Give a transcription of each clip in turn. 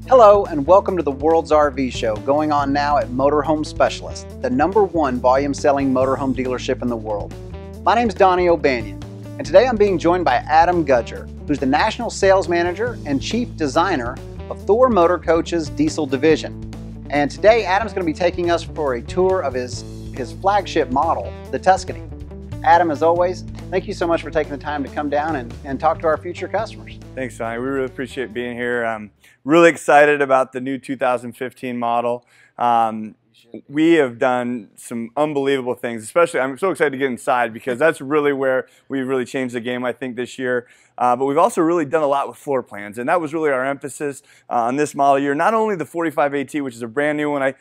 Hello and welcome to the World's RV Show, going on now at Motorhome Specialist, the #1 volume selling motorhome dealership in the world. My name is Donnie O'Banion, and today I'm being joined by Adam Gudger, who's the National Sales Manager and Chief Designer of Thor Motor Coach's Diesel Division. And today Adam's going to be taking us for a tour of his flagship model, the Tuscany. Adam, as always, thank you so much for taking the time to come down and talk to our future customers. Thanks, Donnie. We really appreciate being here. I'm really excited about the new 2015 model. We have done some unbelievable things, especially I'm so excited to get inside because that's really where we've really changed the game, I think, this year. But we've also really done a lot with floor plans, and that was really our emphasis on this model year. Not only the 45 AT, which is a brand new one, it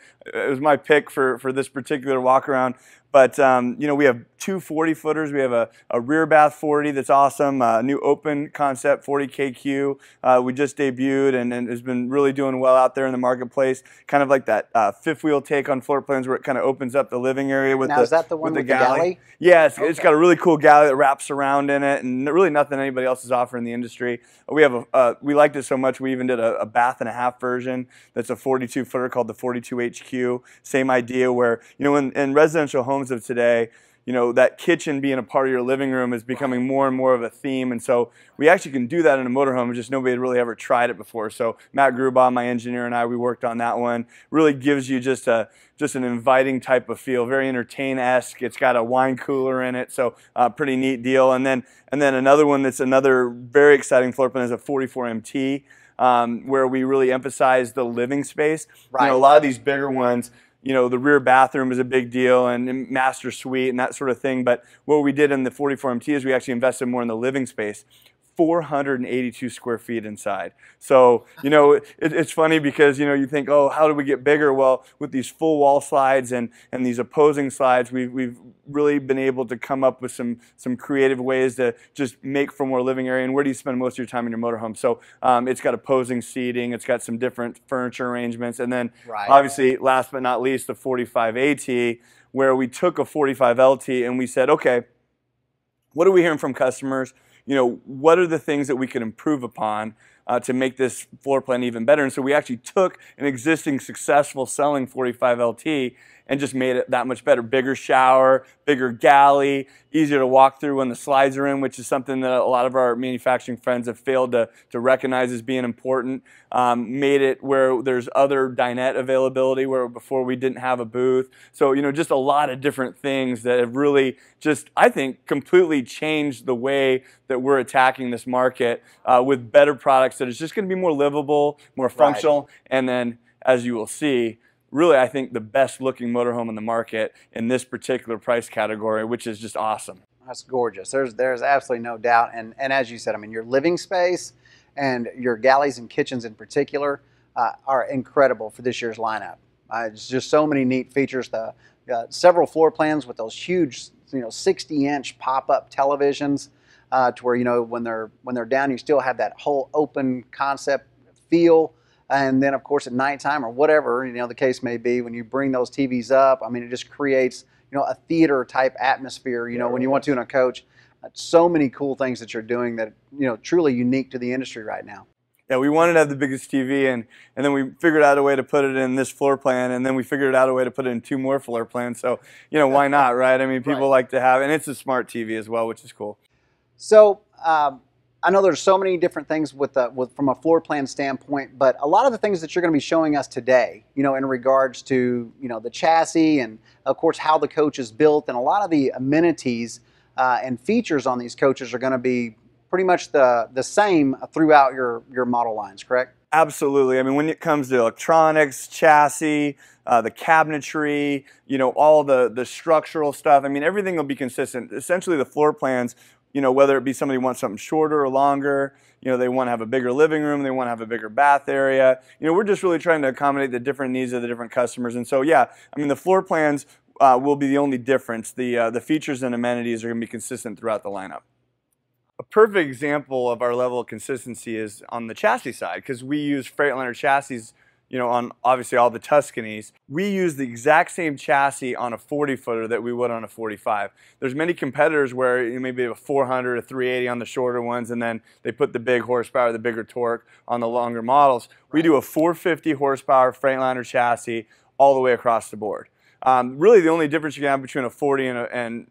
was my pick for this particular walk around, but you know, we have two 40-footers. We have a rear bath 40 that's awesome, a new open concept 40 KQ we just debuted and has been really doing well out there in the marketplace. Kind of like that fifth wheel take on floor plans where it kind of opens up the living area with now, is that the one with the galley? Yeah, it's got a really cool galley that wraps around in it, and really nothing anybody else is offering in the industry. We have we liked it so much we even did a bath and a half version that's a 42-footer called the 42 HQ. Same idea where, you know, in residential homes of today, you know, that kitchen being a part of your living room is becoming more and more of a theme, and so we actually can do that in a motorhome. Just nobody had really ever tried it before. So Matt Grubaugh, my engineer, and we worked on that one. Really gives you just an inviting type of feel, very entertain-esque. It's got a wine cooler in it, so pretty neat deal. And then another one that's another very exciting floor plan is a 44 MT, where we really emphasize the living space. Right. You know, a lot of these bigger ones, you know, the rear bathroom is a big deal and master suite and that sort of thing. But what we did in the 44 MT is we actually invested more in the living space. 482 square feet inside. So, you know, it's funny because, you know, you think, oh, how do we get bigger? Well, with these full wall slides and these opposing slides, we've really been able to come up with some creative ways to just make for more living area. And where do you spend most of your time in your motorhome? So it's got opposing seating, it's got some different furniture arrangements, and then obviously, last but not least, the 45 AT, where we took a 45 LT and we said, okay, what are we hearing from customers? You know, what are the things that we could improve upon to make this floor plan even better? And so we actually took an existing successful selling 45 LT and just made it that much better. Bigger shower, bigger galley, easier to walk through when the slides are in, which is something that a lot of our manufacturing friends have failed to recognize as being important. Made it where there's other dinette availability where before we didn't have a booth. So, you know, just a lot of different things that have really just, I think, completely changed the way that we're attacking this market with better products that is just going to be more livable, more functional, and then, as you will see, really, I think the best looking motorhome in the market in this particular price category, which is just awesome. That's gorgeous. There's absolutely no doubt. And as you said, I mean, your living space and your galleys and kitchens in particular are incredible for this year's lineup. It's just so many neat features. The several floor plans with those huge, you know, 60-inch pop-up televisions to where, you know, when they're down, you still have that whole open concept feel. And then, of course, at nighttime or whatever, you know, the case may be, when you bring those TVs up, I mean, it just creates, you know, a theater-type atmosphere, you know, when you want to in a coach. So many cool things that you're doing that, you know, truly unique to the industry right now. Yeah, we wanted to have the biggest TV, and then we figured out a way to put it in this floor plan, and then we figured out a way to put it in 2 more floor plans. So, you know, why not, right? I mean, people like to have, and it's a smart TV as well, which is cool. So, I know there's so many different things from a floor plan standpoint, but a lot of the things that you're going to be showing us today, you know, in regards to, you know, the chassis and, of course, how the coach is built, and a lot of the amenities and features on these coaches are going to be pretty much the same throughout your model lines, correct? Absolutely. I mean, when it comes to electronics, chassis, the cabinetry, you know, all the structural stuff, I mean, everything will be consistent. Essentially, the floor plans, you know, whether it be somebody wants something shorter or longer, you know, they want to have a bigger living room, they want to have a bigger bath area. You know, we're just really trying to accommodate the different needs of the different customers. And so, yeah, I mean, the floor plans will be the only difference. The features and amenities are going to be consistent throughout the lineup. A perfect example of our level of consistency is on the chassis side, because we use Freightliner chassis on obviously all the Tuscanys. We use the exact same chassis on a 40-footer that we would on a 45. There's many competitors where you maybe have a 400, a 380 on the shorter ones, and then they put the big horsepower, the bigger torque on the longer models. We do a 450 horsepower Freightliner chassis all the way across the board. Really, the only difference you can have between a 40 and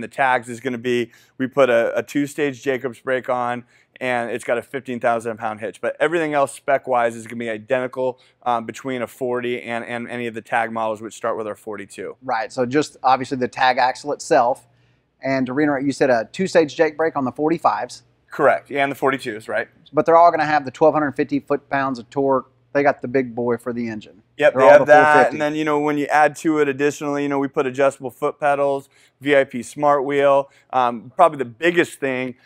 the tags is going to be we put a 2-stage Jacobs brake on, and it's got a 15,000-pound hitch. But everything else spec-wise is going to be identical between a 40 and any of the tag models, which start with our 42. Right. So just obviously the tag axle itself, and to reiterate, you said a 2-stage Jake brake on the 45s. Correct. Yeah, and the 42s, right? But they're all going to have the 1,250 foot-pounds of torque. They got the big boy for the engine. Yep, they have that, and then when you add to it additionally, we put adjustable foot pedals, VIP smart wheel. Probably the biggest thing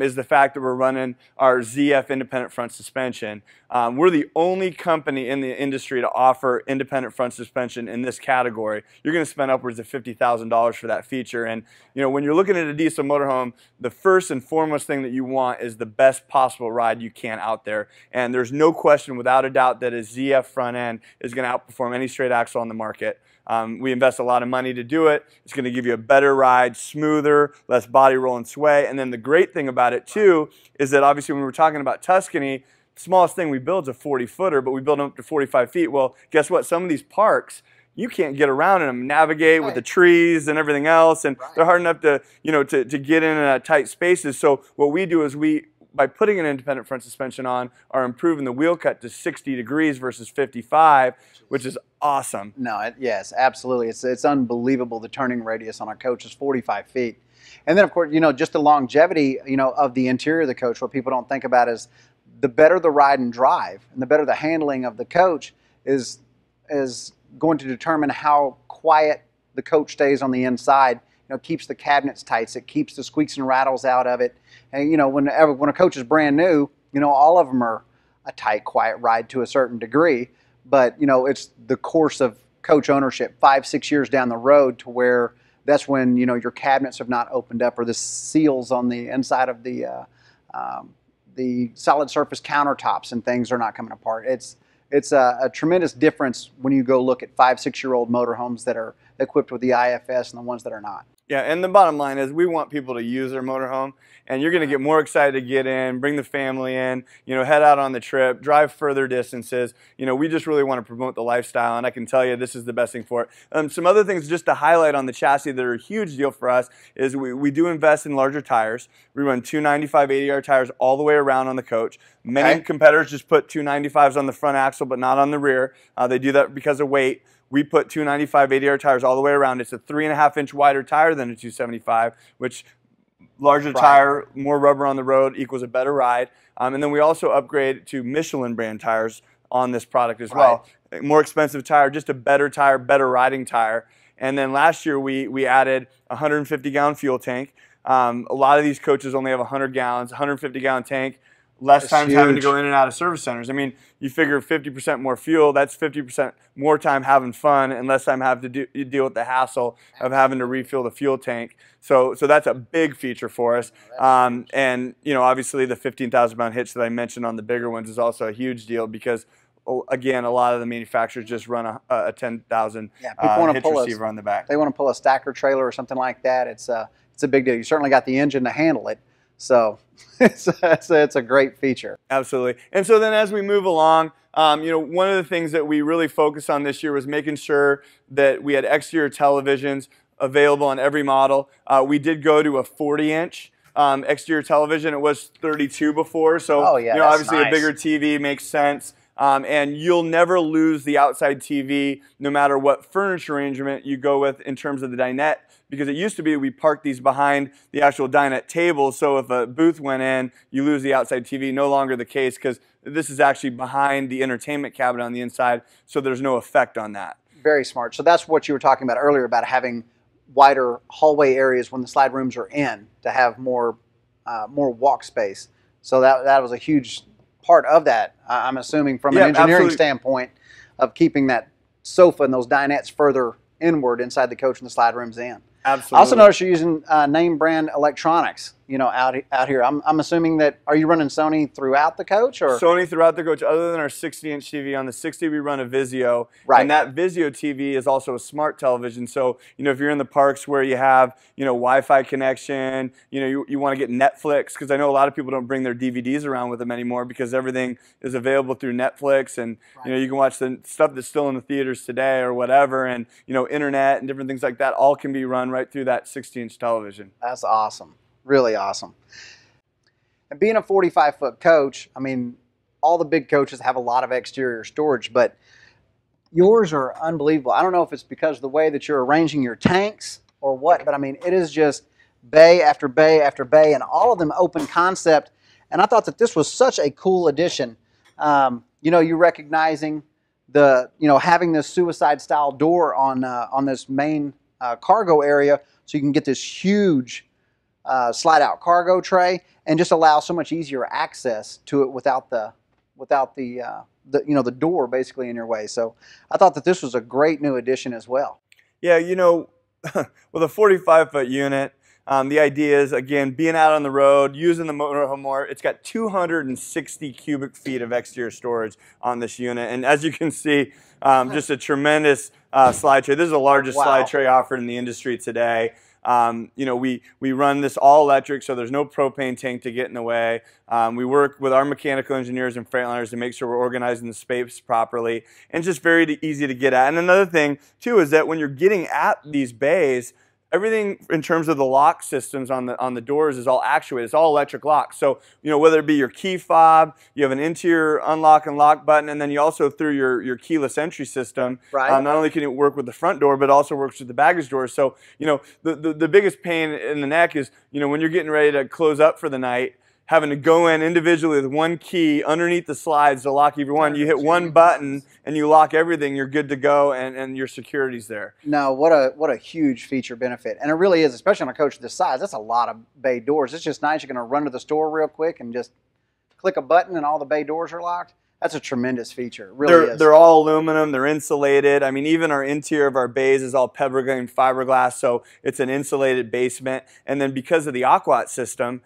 is the fact that we're running our ZF independent front suspension. We're the only company in the industry to offer independent front suspension in this category. You're going to spend upwards of $50,000 for that feature, and when you're looking at a diesel motorhome, the first and foremost thing that you want is the best possible ride you can out there, and there's no question without a doubt that a ZF front end is going to outperform any straight axle on the market. We invest a lot of money to do it. It's going to give you a better ride, smoother, less body roll and sway. And then the great thing about it too is that obviously when we're talking about Tuscany, the smallest thing we build is a 40-footer, but we build them up to 45 feet. Well, guess what? Some of these parks, you can't get around in them, navigate with the trees and everything else, and they're hard enough to, to get in tight spaces. So what we do is by putting an independent front suspension on, are improving the wheel cut to 60 degrees versus 55, which is awesome. No, yes, absolutely. It's unbelievable. The turning radius on our coach is 45 feet. And then, of course, just the longevity, of the interior of the coach. What people don't think about is the better the ride and drive, and the better the handling of the coach is going to determine how quiet the coach stays on the inside. Keeps the cabinets tight. It keeps the squeaks and rattles out of it. And when a coach is brand new, all of them are a tight, quiet ride to a certain degree. But it's the course of coach ownership 5-6 years down the road to where that's when your cabinets have not opened up, or the seals on the inside of the solid surface countertops and things are not coming apart. It's a tremendous difference when you go look at 5-6-year-old motorhomes that are equipped with the IFS and the ones that are not. Yeah, and the bottom line is we want people to use their motorhome, and you're going to get more excited to get in, bring the family in, head out on the trip, drive further distances. We just really want to promote the lifestyle, and I can tell you this is the best thing for it. Some other things just to highlight on the chassis that are a huge deal for us is we do invest in larger tires. We run 295 80R tires all the way around on the coach. Many competitors just put 295s on the front axle but not on the rear. They do that because of weight. We put 295 80R tires all the way around. It's a 3.5-inch wider tire than a 275, which larger tire, more rubber on the road equals a better ride. And then we also upgrade to Michelin brand tires on this product as well. More expensive tire, just a better tire, better riding tire. And then last year we added a 150-gallon fuel tank. A lot of these coaches only have 100 gallons, 150-gallon tank. Less times having to go in and out of service centers. I mean, you figure 50% more fuel, that's 50% more time having fun and less time having to deal with the hassle of having to refill the fuel tank. So that's a big feature for us. And, obviously the 15,000-pound hitch that I mentioned on the bigger ones is also a huge deal because, again, a lot of the manufacturers just run a 10,000 hitch receiver on the back. They want to pull a stacker trailer or something like that. It's a big deal. You certainly got the engine to handle it. So it's a great feature. Absolutely. And so then as we move along, one of the things that we really focused on this year was making sure that we had exterior televisions available on every model. We did go to a 40-inch exterior television. It was 32 before, so obviously a bigger TV makes sense. And you'll never lose the outside TV no matter what furniture arrangement you go with in terms of the dinette, because it used to be we parked these behind the actual dinette table, so if a booth went in, you lose the outside TV. No longer the case because this is actually behind the entertainment cabinet on the inside, so there's no effect on that. Very smart. So that's what you were talking about earlier about having wider hallway areas when the slide rooms are in to have more walk space. So that was a huge part of that, I'm assuming, from an engineering standpoint of keeping that sofa and those dinettes further inward inside the coach and the slide rooms in. Absolutely. I also noticed you're using name brand electronics. out here. I'm assuming that, are you running Sony throughout the coach, or? Sony throughout the coach, other than our 60-inch TV. On the 60, we run a Vizio. Right. And that Vizio TV is also a smart television. So, if you're in the parks where you have, Wi-Fi connection, you want to get Netflix, because I know a lot of people don't bring their DVDs around with them anymore because everything is available through Netflix, and, right. You can watch the stuff that's still in the theaters today or whatever, and, internet and different things like that all can be run right through that 60-inch television. That's awesome. Really awesome. And being a 45-foot coach, I mean, all the big coaches have a lot of exterior storage, but yours are unbelievable. I don't know if it's because of the way that you're arranging your tanks or what, but I mean, it is just bay after bay after bay, and all of them open concept. And I thought that this was such a cool addition. You recognizing the, having this suicide style door on this main cargo area, so you can get this huge slide out cargo tray, and just allow so much easier access to it without the door basically in your way. So I thought that this was a great new addition as well. Yeah, with a 45-foot unit, the idea is, again, being out on the road, using the motorhome more. It's got 260 cubic feet of exterior storage on this unit. And as you can see, just a tremendous slide tray. This is the largest slide tray offered in the industry today. We run this all electric, so there's no propane tank to get in the way. We work with our mechanical engineers and Freightliners to make sure we're organizing the space properly, and just very easy to get at. And another thing, too, is that when you're getting at these bays, everything in terms of the lock systems on the doors is all actuated. It's all electric locks. So, whether it be your key fob, you have an interior unlock and lock button, and then you also, through your keyless entry system, right. Not only can it work with the front door, but also works with the baggage door. So, the biggest pain in the neck is, when you're getting ready to close up for the night, having to go in individually with one key underneath the slides to lock every one. You hit one button and you lock everything, you're good to go, and your security's there. No, what a huge feature benefit. And it really is, especially on a coach this size. That's a lot of bay doors. It's just nice. You're going to run to the store real quick and just click a button and all the bay doors are locked. That's a tremendous feature. It really is. They're all aluminum. They're insulated. I mean, even our interior of our bays is all Pebrogane fiberglass, so it's an insulated basement. And then because of the Aquat system,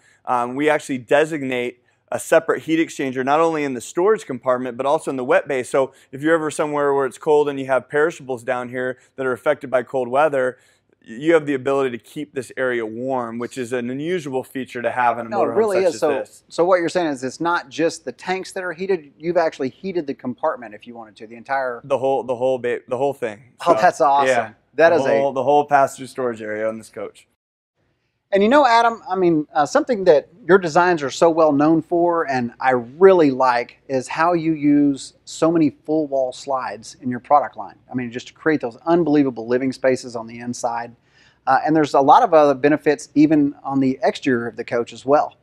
we actually designate a separate heat exchanger, not only in the storage compartment, but also in the wet bay. So if you're ever somewhere where it's cold and you have perishables down here that are affected by cold weather, you have the ability to keep this area warm, which is an unusual feature to have in a motorhome such as this. So what you're saying is it's not just the tanks that are heated. You've actually heated the compartment if you wanted to, the entire... The whole thing. Oh, that's awesome. Yeah, the whole passenger storage area on this coach. And Adam, I mean, something that your designs are so well known for, and I really like, is how you use so many full wall slides in your product line. I mean, just to create those unbelievable living spaces on the inside. And there's a lot of other benefits even on the exterior of the coach as well.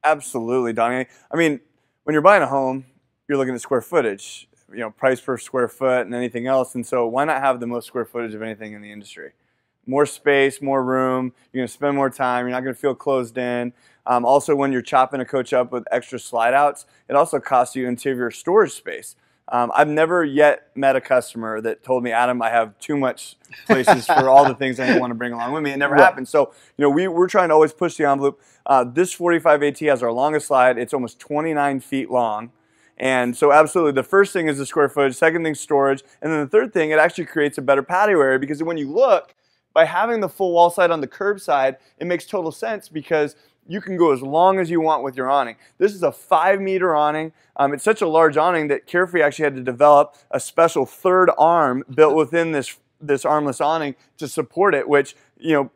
Absolutely, Donnie. I mean, when you're buying a home, you're looking at square footage, price per square foot and anything else. And so why not have the most square footage of anything in the industry? More space, more room, you're going to spend more time, you're not going to feel closed in. Also, when you're chopping a coach up with extra slide outs, it also costs you interior storage space. I've never yet met a customer that told me, Adam, I have too much places for all the things I want to bring along with me. It never happened. So, we're trying to always push the envelope. This 45 AT has our longest slide. It's almost 29 feet long. And so absolutely, the first thing is the square footage, second thing storage, and then the third thing, it actually creates a better patio area, because when you look, by having the full wall side on the curb side, it makes total sense because you can go as long as you want with your awning. This is a 5-meter awning. It's such a large awning that Carefree actually had to develop a special third arm built within this armless awning to support it, which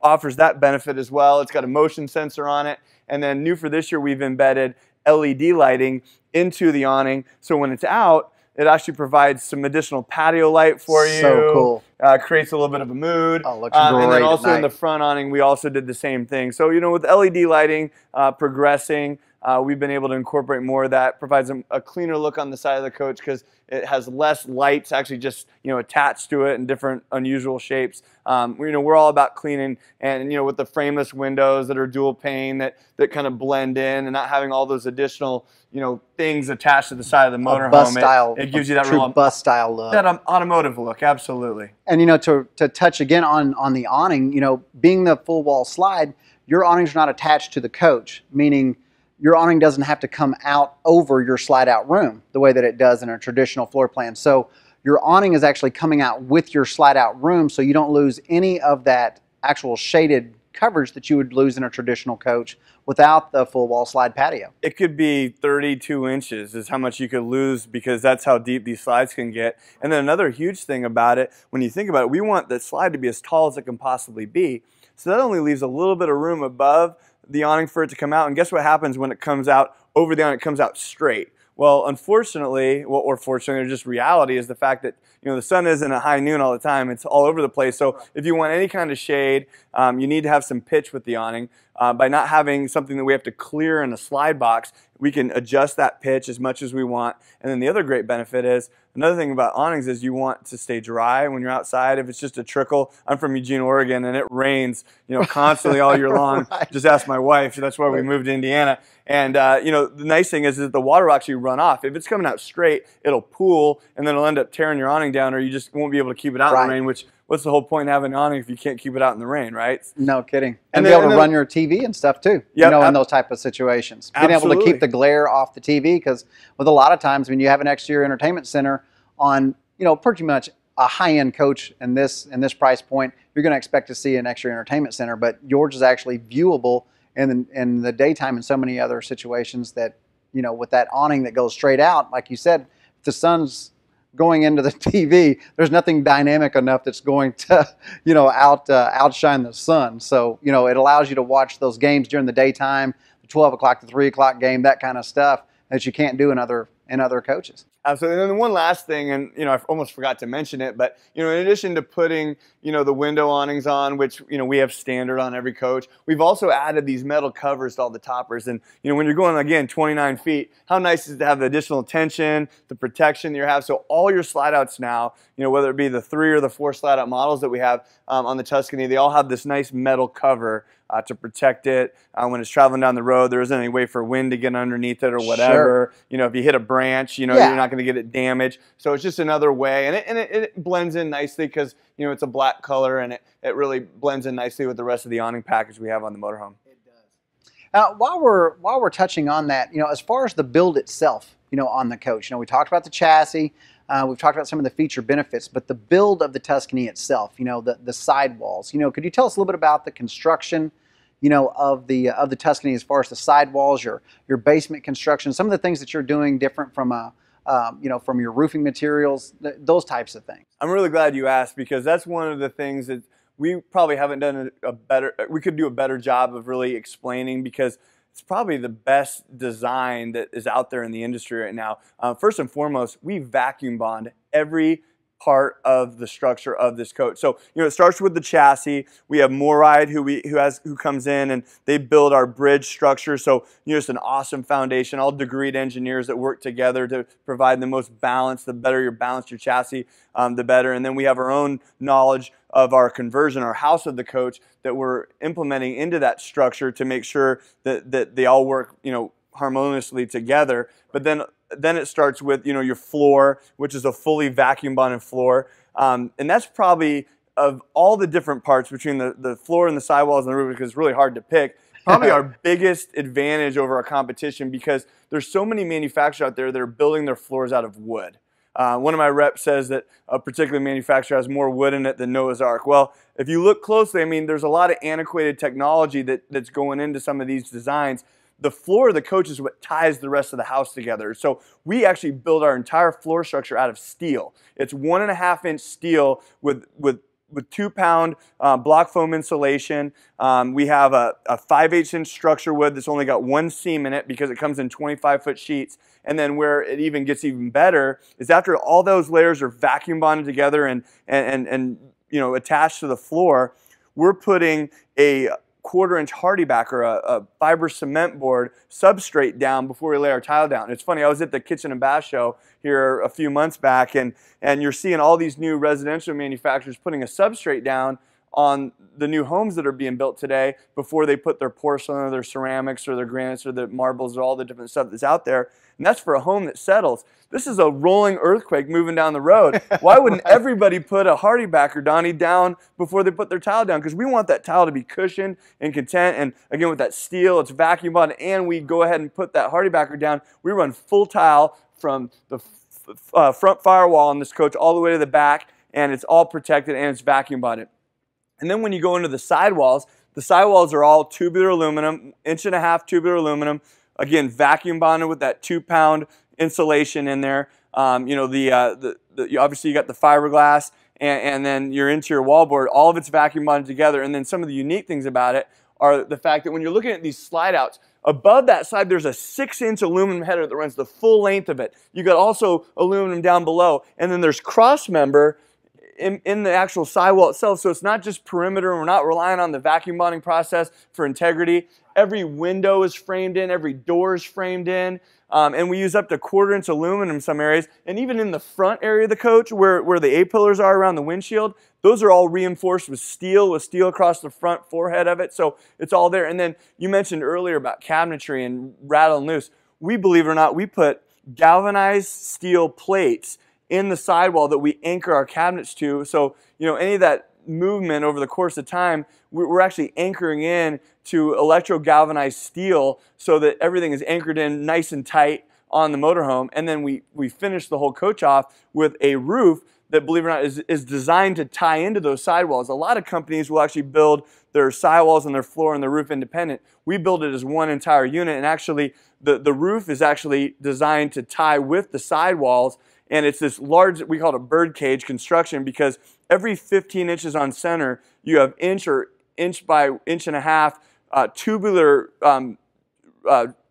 offers that benefit as well. It's got a motion sensor on it. And then new for this year, we've embedded LED lighting into the awning, so when it's out, it actually provides some additional patio light for you. So cool. Creates a little bit of a mood. Oh, looks great. And then also in the front awning, we also did the same thing. So, with LED lighting progressing, we've been able to incorporate more of that. Provides a cleaner look on the side of the coach because it has less lights actually just attached to it in different unusual shapes. We're all about cleaning, and with the frameless windows that are dual pane that kind of blend in, and not having all those additional things attached to the side of the motorhome. It gives you that real bus style look. That automotive look, absolutely. And to touch again on the awning, being the full wall slide, your awnings are not attached to the coach, meaning your awning doesn't have to come out over your slide out room the way that it does in a traditional floor plan. So your awning is actually coming out with your slide out room, so you don't lose any of that actual shaded coverage that you would lose in a traditional coach without the full wall slide patio. It could be 32 inches is how much you could lose, because that's how deep these slides can get. And then another huge thing about it, when you think about it, we want the slide to be as tall as it can possibly be. So that only leaves a little bit of room above the awning for it to come out. And guess what happens when it comes out over the awning? It comes out straight. Well, unfortunately, or fortunately, or just reality, is the fact that the sun isn't at high noon all the time. It's all over the place. So if you want any kind of shade, you need to have some pitch with the awning. By not having something that we have to clear in a slide box, we can adjust that pitch as much as we want. And then the other great benefit is, another thing about awnings is you want to stay dry when you're outside. If it's just a trickle, I'm from Eugene, Oregon, and it rains, constantly all year long. Right. Just ask my wife. That's why we moved to Indiana. And the nice thing is that the water will actually run off. If it's coming out straight, it'll pool, and then it'll end up tearing your awning down, or you just won't be able to keep it out in the rain. Which, what's the whole point of having an awning if you can't keep it out in the rain, right? No kidding. And be able to run your TV and stuff too, yep, in those type of situations. Being able to keep the glare off the TV, because with a lot of times when you have an exterior entertainment center on, pretty much a high-end coach in this price point, you're going to expect to see an exterior entertainment center, but yours is actually viewable in the daytime in so many other situations that, with that awning that goes straight out, like you said, if the sun's going into the TV, there's nothing dynamic enough that's going to, outshine the sun. So, it allows you to watch those games during the daytime, the 12 o'clock to 3 o'clock game, that kind of stuff that you can't do in other coaches. Absolutely. And then one last thing, and I almost forgot to mention it, but in addition to putting the window awnings on, which we have standard on every coach, we've also added these metal covers to all the toppers. And when you're going, again, 29 feet, how nice is it to have the additional tension, the protection that you have? So all your slide outs now, whether it be the 3 or the 4 slide out models that we have on the Tuscany, they all have this nice metal cover to protect it when it's traveling down the road. There isn't any way for wind to get underneath it or whatever. Sure. If you hit a branch, you're not going to get it damaged. So it's just another way, and it blends in nicely because it's a black color, and it really blends in nicely with the rest of the awning package we have on the motorhome. It does. While we're touching on that, as far as the build itself, on the coach, we talked about the chassis. We've talked about some of the feature benefits, but the build of the Tuscany itself, the sidewalls, could you tell us a little bit about the construction, of the Tuscany as far as the sidewalls, your basement construction, some of the things that you're doing different from from your roofing materials, those types of things. I'm really glad you asked, because that's one of the things that we probably haven't done we could do a better job of really explaining, because it's probably the best design that is out there in the industry right now. First and foremost, we vacuum bond every part of the structure of this coach. So it starts with the chassis. We have Moride who comes in and they build our bridge structure. So just an awesome foundation. All degreed engineers that work together to provide the most balance. The better you balance your chassis, the better. And then we have our own knowledge of our conversion, our house of the coach, that we're implementing into that structure to make sure that they all work harmoniously together. But then it starts with your floor, which is a fully vacuum bonded floor, and that's probably, of all the different parts between the floor and the sidewalls and the roof, because it's really hard to pick, probably our biggest advantage over our competition, because there's so many manufacturers out there that are building their floors out of wood. One of my reps says that a particular manufacturer has more wood in it than Noah's Ark. Well, if you look closely, there's a lot of antiquated technology that's going into some of these designs. The floor of the coach is what ties the rest of the house together. So we actually build our entire floor structure out of steel. It's 1.5-inch steel with 2-pound block foam insulation. We have a 5/8-inch structure wood that's only got 1 seam in it, because it comes in 25-foot sheets. And then where it even gets even better is after all those layers are vacuum bonded together and attached to the floor, we're putting a 1/4-inch HardieBack, or a fiber cement board substrate down before we lay our tile down. It's funny, I was at the Kitchen and Bath show here a few months back, and you're seeing all these new residential manufacturers putting a substrate down on the new homes that are being built today before they put their porcelain or their ceramics or their granites or the marbles or all the different stuff that's out there. And that's for a home that settles. This is a rolling earthquake moving down the road. Why wouldn't everybody put a hardy backer, Donnie, down before they put their tile down? Because we want that tile to be cushioned and content. And again, with that steel, it's vacuum bonded, and we go ahead and put that hardy backer down. We run full tile from the front firewall on this coach all the way to the back, and it's all protected and it's vacuum bonded. And then when you go into the sidewalls are all tubular aluminum, 1.5 inch tubular aluminum. Again, vacuum bonded with that 2-pound insulation in there. You know, obviously you got the fiberglass, and then your interior wallboard. All of it's vacuum bonded together. And then some of the unique things about it are the fact that when you're looking at these slide outs, above that side there's a 6-inch aluminum header that runs the full length of it. You got also aluminum down below, and then there's cross member in the actual sidewall itself. So it's not just perimeter, and we're not relying on the vacuum bonding process for integrity. Every window is framed in, every door is framed in, and we use up to 1/4 inch aluminum in some areas. And even in the front area of the coach where the A-pillars are around the windshield, those are all reinforced with steel across the front forehead of it. So it's all there. And then you mentioned earlier about cabinetry and rattle and loose. We, believe it or not, we put galvanized steel plates in the sidewall that we anchor our cabinets to. So, you know, any of that movement over the course of time, we're actually anchoring in to electro-galvanized steel so that everything is anchored in nice and tight on the motorhome. And then we finish the whole coach off with a roof that, believe it or not, is designed to tie into those sidewalls. A lot of companies will actually build their sidewalls and their floor and their roof independent. We build it as one entire unit, and actually the roof is actually designed to tie with the sidewalls. And it's this large, we call it a bird cage construction, because every 15 inches on center, you have inch or inch by 1.5 inch tubular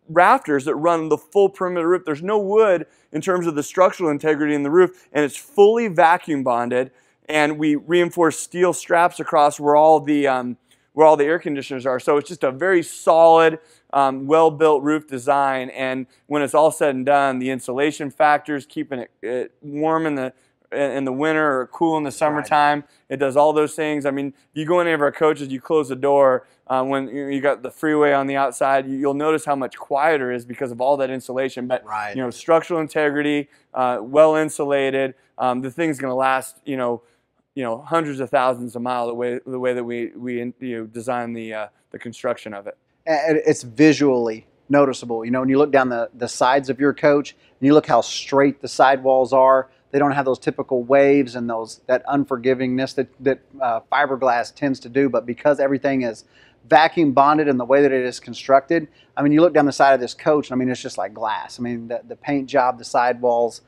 rafters that run the full perimeter roof. There's no wood in terms of the structural integrity in the roof, and it's fully vacuum bonded. And we reinforce steel straps across where all the air conditioners are. So it's just a very solid, well-built roof design. And when it's all said and done, the insulation factors, keeping it warm in the winter or cool in the summertime, right. It does all those things. I mean, you go in any of our coaches, you close the door, when you got the freeway on the outside, you'll notice how much quieter it is because of all that insulation. But right. You know, structural integrity, well insulated. The thing's going to last, you know, hundreds of thousands of miles the way that we design the construction of it. And it's visually noticeable. You know, when you look down the sides of your coach, and you look how straight the sidewalls are. They don't have those typical waves and that unforgivingness that fiberglass tends to do. But because everything is vacuum bonded in the way that it is constructed, I mean, you look down the side of this coach, and I mean, it's just like glass. I mean, the paint job, the sidewalls,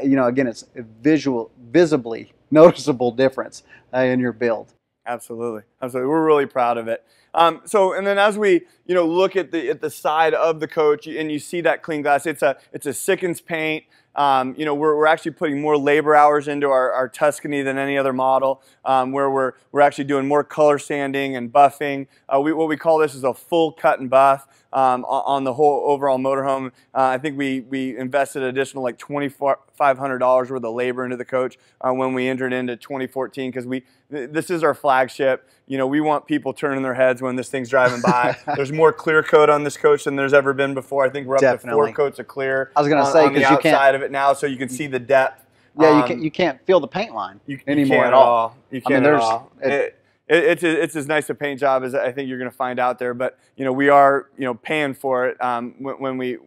you know, again, it's visibly noticeable difference in your build. Absolutely, absolutely. We're really proud of it. And then as we look at the side of the coach, and you see that clean glass, it's a Sickens paint. We're actually putting more labor hours into our Tuscany than any other model, where we're actually doing more color sanding and buffing. What we call this is a full cut and buff on the whole overall motorhome. I think we invested an additional like $2,500 worth of labor into the coach when we entered into 2014, because this is our flagship. We want people turning their heads when this thing's driving by. There's more clear coat on this coach than there's ever been before. I think we're up Definitely. to 4 coats of clear. I was going to say, on the outside of it now, so you can see the depth. Yeah, you can't feel the paint line anymore you can't at all. You can't at all. It's as nice a paint job as I think you're going to find out there. But we are paying for it when we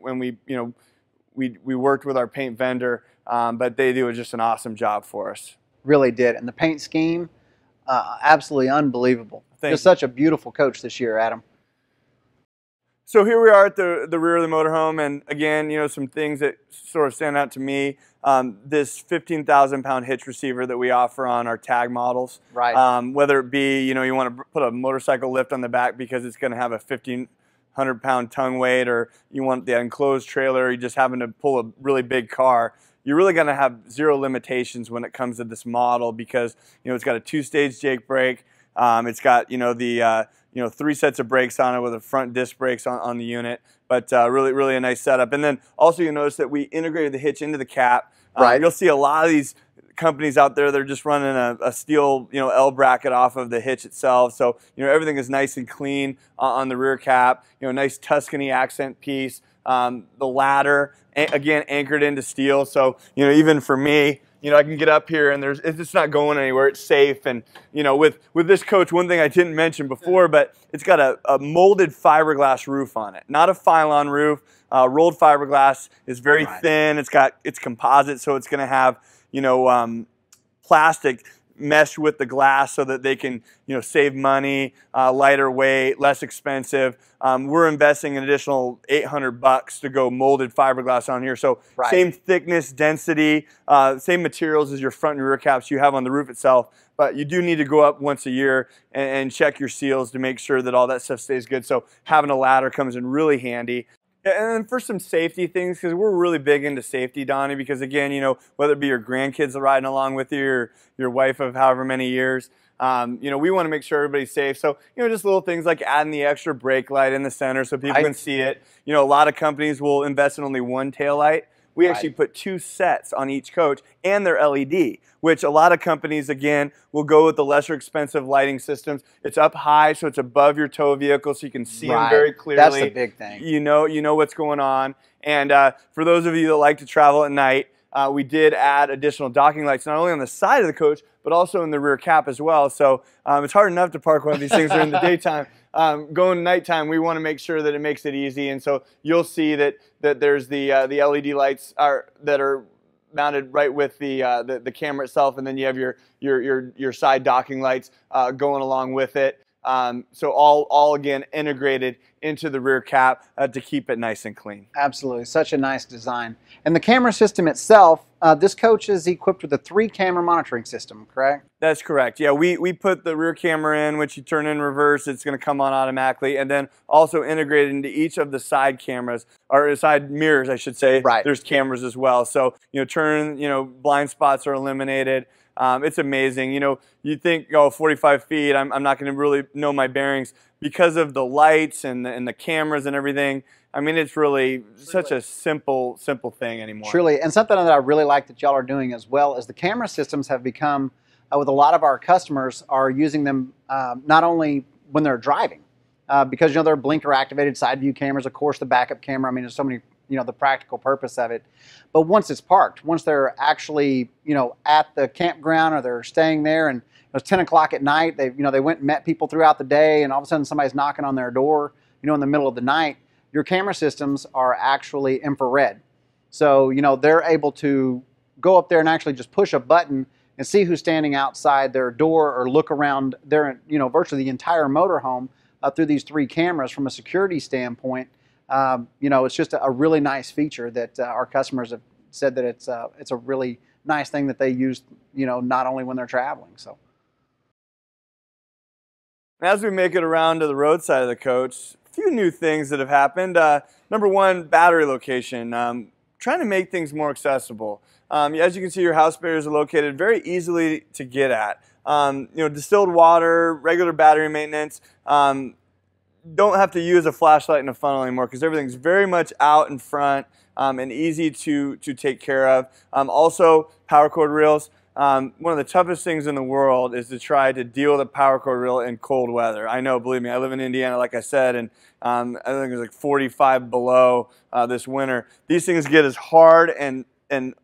worked with our paint vendor, but they do just an awesome job for us. Really did, and the paint scheme, absolutely unbelievable. Just such a beautiful coach this year, Adam. So here we are at the rear of the motorhome, and again, some things that sort of stand out to me. This 15,000-pound hitch receiver that we offer on our tag models. Right. Whether it be, you want to put a motorcycle lift on the back because it's going to have a 1,500-pound tongue weight, or you want the enclosed trailer, or you just having to pull a really big car. You're really going to have zero limitations when it comes to this model, because it's got a 2-stage Jake brake. It's got the 3 sets of brakes on it with a front disc brakes on the unit, but really a nice setup. And then also you'll notice that we integrated the hitch into the cap. Right. You'll see a lot of these companies out there that are just running a steel, L bracket off of the hitch itself. So, everything is nice and clean on the rear cap. Nice Tuscany accent piece. The ladder, again, anchored into steel. So, even for me, I can get up here and it's not going anywhere. It's safe. And, with this coach, one thing I didn't mention before, but it's got a molded fiberglass roof on it, not a Phylon roof. Rolled fiberglass is very thin. It's composite, so it's going to have, plastic mesh with the glass so that they can, save money, lighter weight, less expensive. We're investing an additional $800 to go molded fiberglass on here. So same thickness, density, same materials as your front and rear caps you have on the roof itself. But you do need to go up once a year and check your seals to make sure that all that stuff stays good. So having a ladder comes in really handy. And then for some safety things, because we're really big into safety, Donnie, because again, whether it be your grandkids riding along with you or your wife of however many years, we want to make sure everybody's safe. So, just little things like adding the extra brake light in the center so people can see it. A lot of companies will invest in only one tail light. We actually put 2 sets on each coach, and they're LED, which a lot of companies, again, will go with the lesser expensive lighting systems. It's up high, so it's above your tow vehicle, so you can see them very clearly. That's the big thing. You know what's going on. And for those of you that like to travel at night, we did add additional docking lights, not only on the side of the coach, but also in the rear cap as well. So it's hard enough to park one of these things during the daytime. Going nighttime, we want to make sure that it makes it easy. And so you'll see that there's the LED lights that are mounted right with the camera itself, and then you have your side docking lights going along with it. So all again integrated into the rear cap to keep it nice and clean. Absolutely, such a nice design. And the camera system itself, this coach is equipped with a 3-camera monitoring system, correct? That's correct. Yeah, we put the rear camera in, which you turn in reverse, it's going to come on automatically, and then also integrated into each of the side cameras, or side mirrors, I should say. There's cameras as well. So, blind spots are eliminated. It's amazing. You think, 45 feet, I'm not going to really know my bearings. Because of the lights and the cameras and everything, I mean, it's really such a simple thing anymore. Truly, and something that I really like that y'all are doing as well is the camera systems have become, with a lot of our customers, are using them not only when they're driving, because, they're blinker activated side view cameras, of course, the backup camera, I mean, there's so many, the practical purpose of it. But once it's parked, once they're actually, at the campground or they're staying there and it's 10 o'clock at night, they went and met people throughout the day, and all of a sudden somebody's knocking on their door, in the middle of the night, your camera systems are actually infrared. So, they're able to go up there and actually just push a button and see who's standing outside their door or look around their, virtually the entire motorhome through these 3 cameras from a security standpoint. It's just a really nice feature that our customers have said that it's a really nice thing that they use, not only when they're traveling. So, as we make it around to the roadside of the coach, a few new things that have happened. Number one, battery location. Trying to make things more accessible. As you can see, your house barriers are located very easily to get at. Distilled water, regular battery maintenance. Don't have to use a flashlight and a funnel anymore because everything's very much out in front and easy to take care of. Also, power cord reels. One of the toughest things in the world is to try to deal with a power cord reel in cold weather. I know, believe me, I live in Indiana, like I said, and I think it was like 45 below this winter. These things get as hard and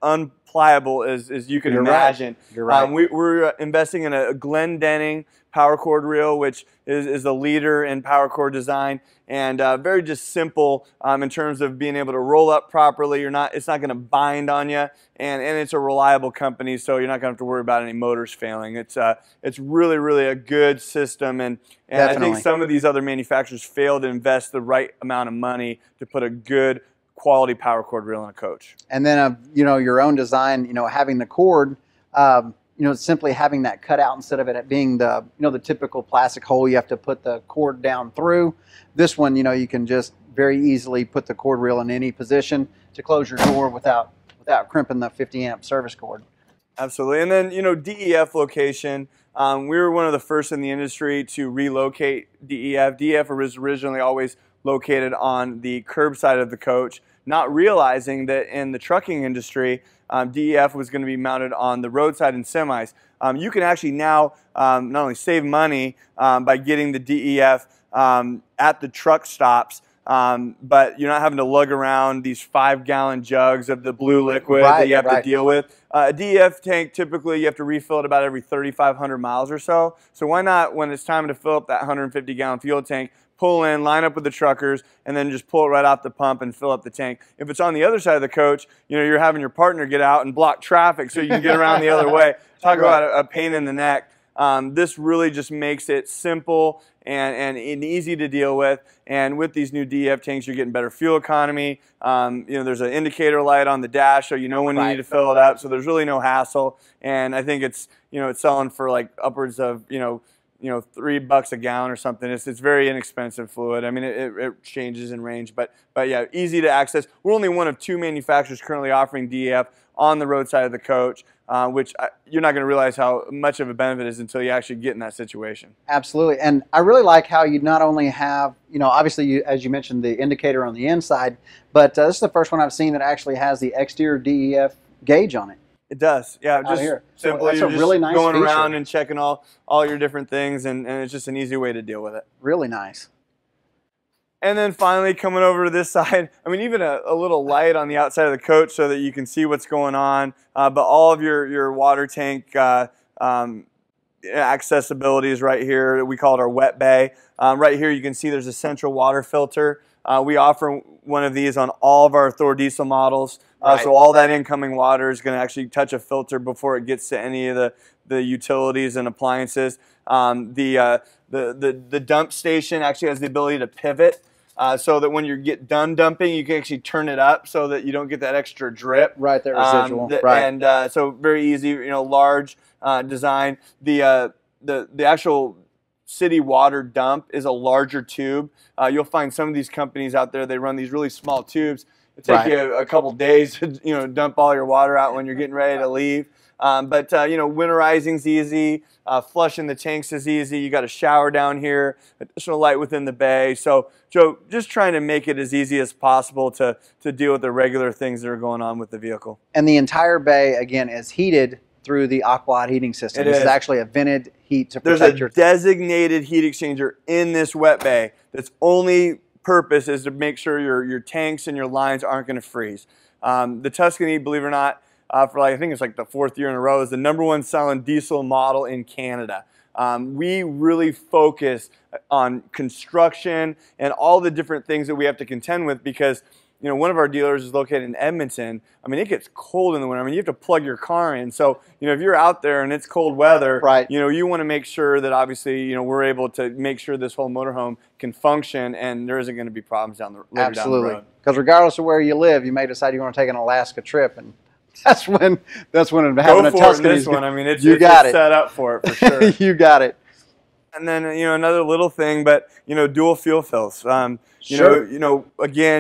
unpliable as you can imagine. You're right. We're investing in a Glendenning power cord reel, which is a leader in power cord design, and very just simple in terms of being able to roll up properly. It's not going to bind on you, and it's a reliable company, so you're not going to have to worry about any motors failing. It's really a good system, and I think some of these other manufacturers fail to invest the right amount of money to put a good quality power cord reel in a coach. And then your own design, having the cord, simply having that cut out instead of it being the the typical plastic hole you have to put the cord down through. This one, you can just very easily put the cord reel in any position to close your door without crimping the 50-amp service cord. Absolutely. And then DEF location. We were one of the first in the industry to relocate DEF. DEF was originally always located on the curb side of the coach. not realizing that in the trucking industry, DEF was going to be mounted on the roadside and semis. You can actually now not only save money by getting the DEF at the truck stops, but you're not having to lug around these 5-gallon jugs of the blue liquid that you have to deal with. A DEF tank, typically you have to refill it about every 3,500 miles or so. So why not, when it's time to fill up that 150-gallon fuel tank, pull in, line up with the truckers, and then just pull it right off the pump and fill up the tank. If it's on the other side of the coach, you're having your partner get out and block traffic so you can get around the other way. Talk about a pain in the neck. This really just makes it simple and easy to deal with. And with these new DEF tanks, you're getting better fuel economy. There's an indicator light on the dash, so you know when you need to fill it up. So there's really no hassle. And I think it's selling for like upwards of $3 a gallon or something. It's very inexpensive fluid. I mean, it changes in range, but yeah, easy to access. We're only one of 2 manufacturers currently offering DEF on the roadside of the coach, which you're not going to realize how much of a benefit is until you actually get in that situation. Absolutely, and I really like how you not only have, obviously as you mentioned, the indicator on the inside, but this is the first one I've seen that actually has the exterior DEF gauge on it. It does, yeah. Just here. simply, that's you're a just really nice going feature. around and checking all your different things, and it's just an easy way to deal with it. Really nice. And then finally, coming over to this side, I mean, even a little light on the outside of the coach so that you can see what's going on. But all of your water tank accessibility is right here. We call it our wet bay. Right here, you can see there's a central water filter. We offer one of these on all of our Thor diesel models. So all that incoming water is going to actually touch a filter before it gets to any of the utilities and appliances. The dump station actually has the ability to pivot so that when you get done dumping, you can actually turn it up so that you don't get that extra drip. Right there, residual. And so very easy, large design. The actual city water dump is a larger tube. You'll find some of these companies out there, they run these really small tubes. It takes you a couple days to dump all your water out when you're getting ready to leave. But winterizing's easy. Flushing the tanks is easy. You got a shower down here, additional light within the bay. So just trying to make it as easy as possible to deal with the regular things that are going on with the vehicle. And the entire bay, again, is heated through the aqua heating system. This is actually a vented heat to protect your... There's a designated heat exchanger in this wet bay that's only purpose is to make sure your tanks and your lines aren't going to freeze. The Tuscany, believe it or not, for I think it's like the 4th year in a row, is the #1 selling diesel model in Canada. We really focus on construction and all the different things that we have to contend with because one of our dealers is located in Edmonton. I mean, it gets cold in the winter. I mean, you have to plug your car in. So, if you're out there and it's cold weather, you want to make sure that obviously, we're able to make sure this whole motorhome can function and there isn't going to be problems down the road. Absolutely. Because regardless of where you live, you may decide you want to take an Alaska trip, and that's when having a Tuscany. This one, I mean, it's set up for it for sure. You got it. And then another little thing, but dual fuel fills. Again,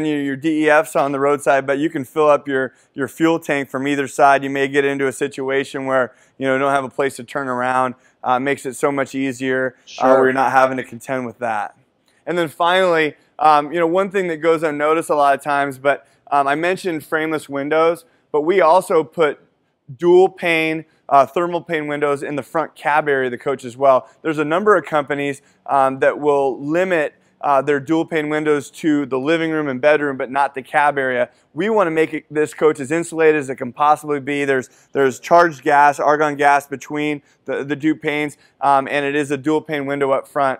your DEF's on the roadside, but you can fill up your fuel tank from either side. You may get into a situation where you don't have a place to turn around. Makes it so much easier where you're not having to contend with that. And then finally, one thing that goes unnoticed a lot of times, but I mentioned frameless windows, but we also put dual pane thermal pane windows in the front cab area of the coach as well. There's a number of companies that will limit their dual pane windows to the living room and bedroom, but not the cab area. We want to make this coach as insulated as it can possibly be. There's charged gas, argon gas between the two panes, and it is a dual pane window up front.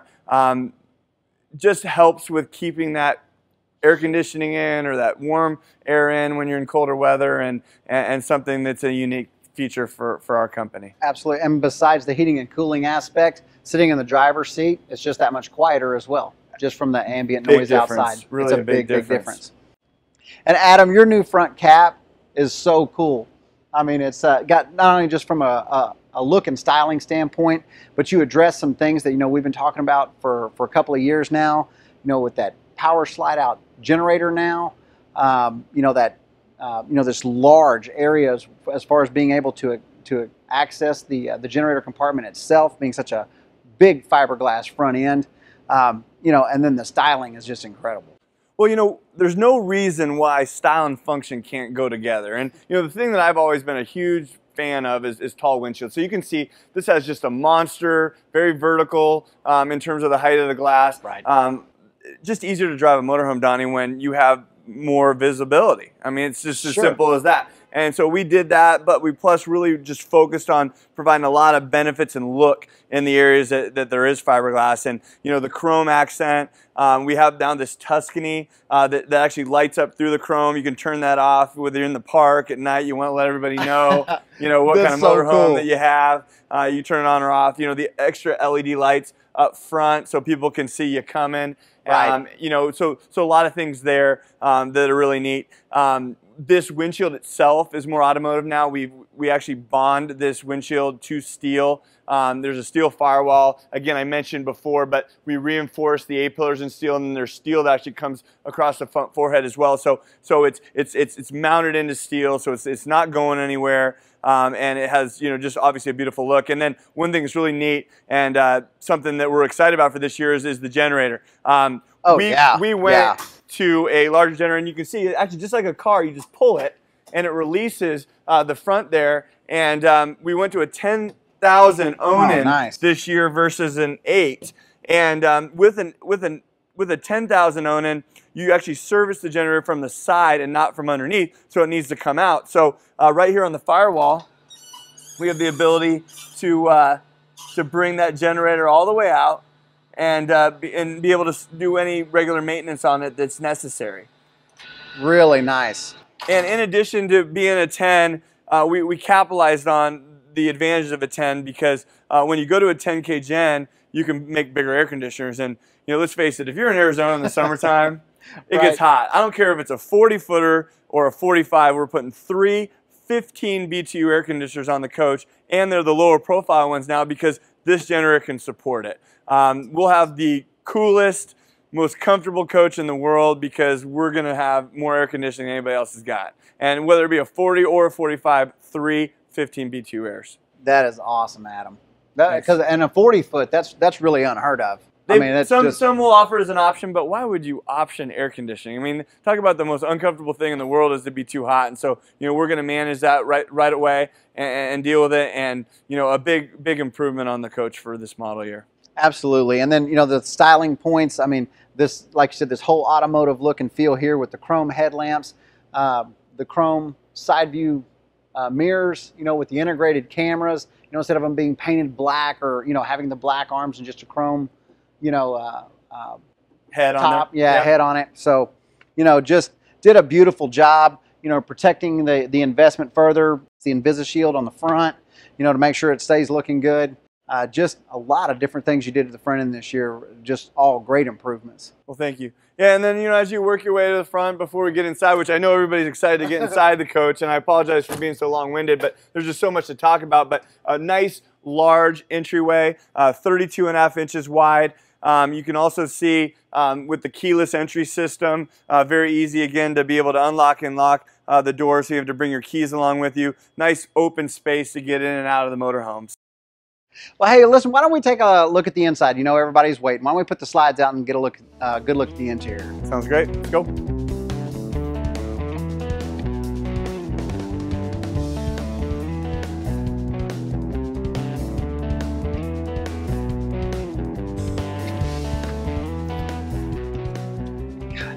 Just helps with keeping that air conditioning in or that warm air in when you're in colder weather, and something that's a unique feature for our company. Absolutely. And besides the heating and cooling aspect, sitting in the driver's seat, it's just that much quieter as well, just from the ambient noise outside. Really it's a big difference. And Adam, your new front cap is so cool. I mean, it's got not only just from a look and styling standpoint, but you address some things that we've been talking about for a couple of years now. With that power slide out generator now, this large areas as far as being able to access the generator compartment itself, being such a big fiberglass front end, and then the styling is just incredible. Well, there's no reason why style and function can't go together. And, the thing that I've always been a huge fan of is tall windshield. So you can see this has just a monster, very vertical in terms of the height of the glass. Right. Just easier to drive a motorhome, Donnie, when you have more visibility. I mean, it's just as simple as that. And so we did that, but we plus really just focused on providing a lot of benefits and look in the areas that there is fiberglass. And, the chrome accent, we have down this Tuscany that actually lights up through the chrome. You can turn that off whether you're in the park at night. You want to let everybody know, what kind of motorhome that you have. You turn it on or off. The extra LED lights up front so people can see you coming. Right. So a lot of things there that are really neat. This windshield itself is more automotive now. We actually bond this windshield to steel. There's a steel firewall. Again, I mentioned before, but we reinforce the A-pillars in steel, and then there's steel that actually comes across the front forehead as well. So it's mounted into steel, so it's not going anywhere. And it has, just obviously a beautiful look. And then one thing that's really neat and something that we're excited about for this year is the generator. We went to a larger generator, and you can see actually just like a car, you just pull it and it releases the front there. And we went to a 10,000 Awning this year versus an 8. And with a 10,000 Awning, you actually service the generator from the side and not from underneath, so it needs to come out. So right here on the firewall, we have the ability to bring that generator all the way out and be able to do any regular maintenance on it that's necessary. Really nice. And in addition to being a 10, we capitalized on the advantages of a 10 because when you go to a 10K gen, you can make bigger air conditioners. And let's face it, if you're in Arizona in the summertime, it gets hot. I don't care if it's a 40-footer or a 45. We're putting 3 15 BTU air conditioners on the coach, and they're the lower profile ones now because this generator can support it. We'll have the coolest, most comfortable coach in the world because we're going to have more air conditioning than anybody else has got. And whether it be a 40 or a 45, 3 15 BTU airs. That is awesome, Adam. And a 40-foot, that's really unheard of. Some will offer it as an option, but why would you option air conditioning? I mean, talk about the most uncomfortable thing in the world is to be too hot. And so, we're going to manage that right away and deal with it. And, a big improvement on the coach for this model year. Absolutely. And then, the styling points, this, like you said, this whole automotive look and feel here with the chrome headlamps, the chrome side view mirrors, with the integrated cameras, instead of them being painted black or, having the black arms and just a chrome, head on it. Head on it. So, just did a beautiful job, protecting the investment further, the InvisiShield on the front, to make sure it stays looking good. Just a lot of different things you did at the front end this year, just all great improvements. Well, thank you. Yeah, and then, as you work your way to the front before we get inside, which I know everybody's excited to get inside the coach, and I apologize for being so long-winded, but there's just so much to talk about. But a nice, large entryway, 32.5 inches wide. You can also see with the keyless entry system, very easy again to be able to unlock and lock the door, so you have to bring your keys along with you. Nice open space to get in and out of the motorhomes. Well, hey, listen, why don't we take a look at the inside? Everybody's waiting. Why don't we put the slides out and get a good look at the interior? Sounds great. Let's go.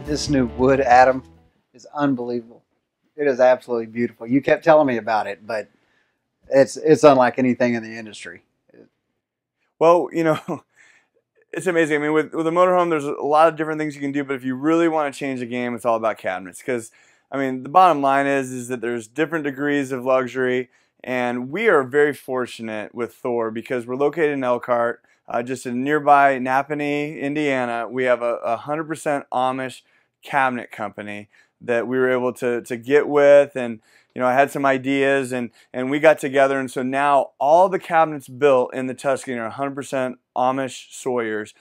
This new wood, Adam, is unbelievable. It is absolutely beautiful. You kept telling me about it, but it's unlike anything in the industry. Well, it's amazing. With a motorhome, there's a lot of different things you can do, but if you really want to change the game, it's all about cabinets. Because, the bottom line is that there's different degrees of luxury, and we are very fortunate with Thor because we're located in Elkhart, just in nearby Napanee, Indiana. We have a 100% Amish cabinet company that we were able to get with, and I had some ideas and we got together, and so now all the cabinets built in the Tuscany are 100% Amish Sawyers,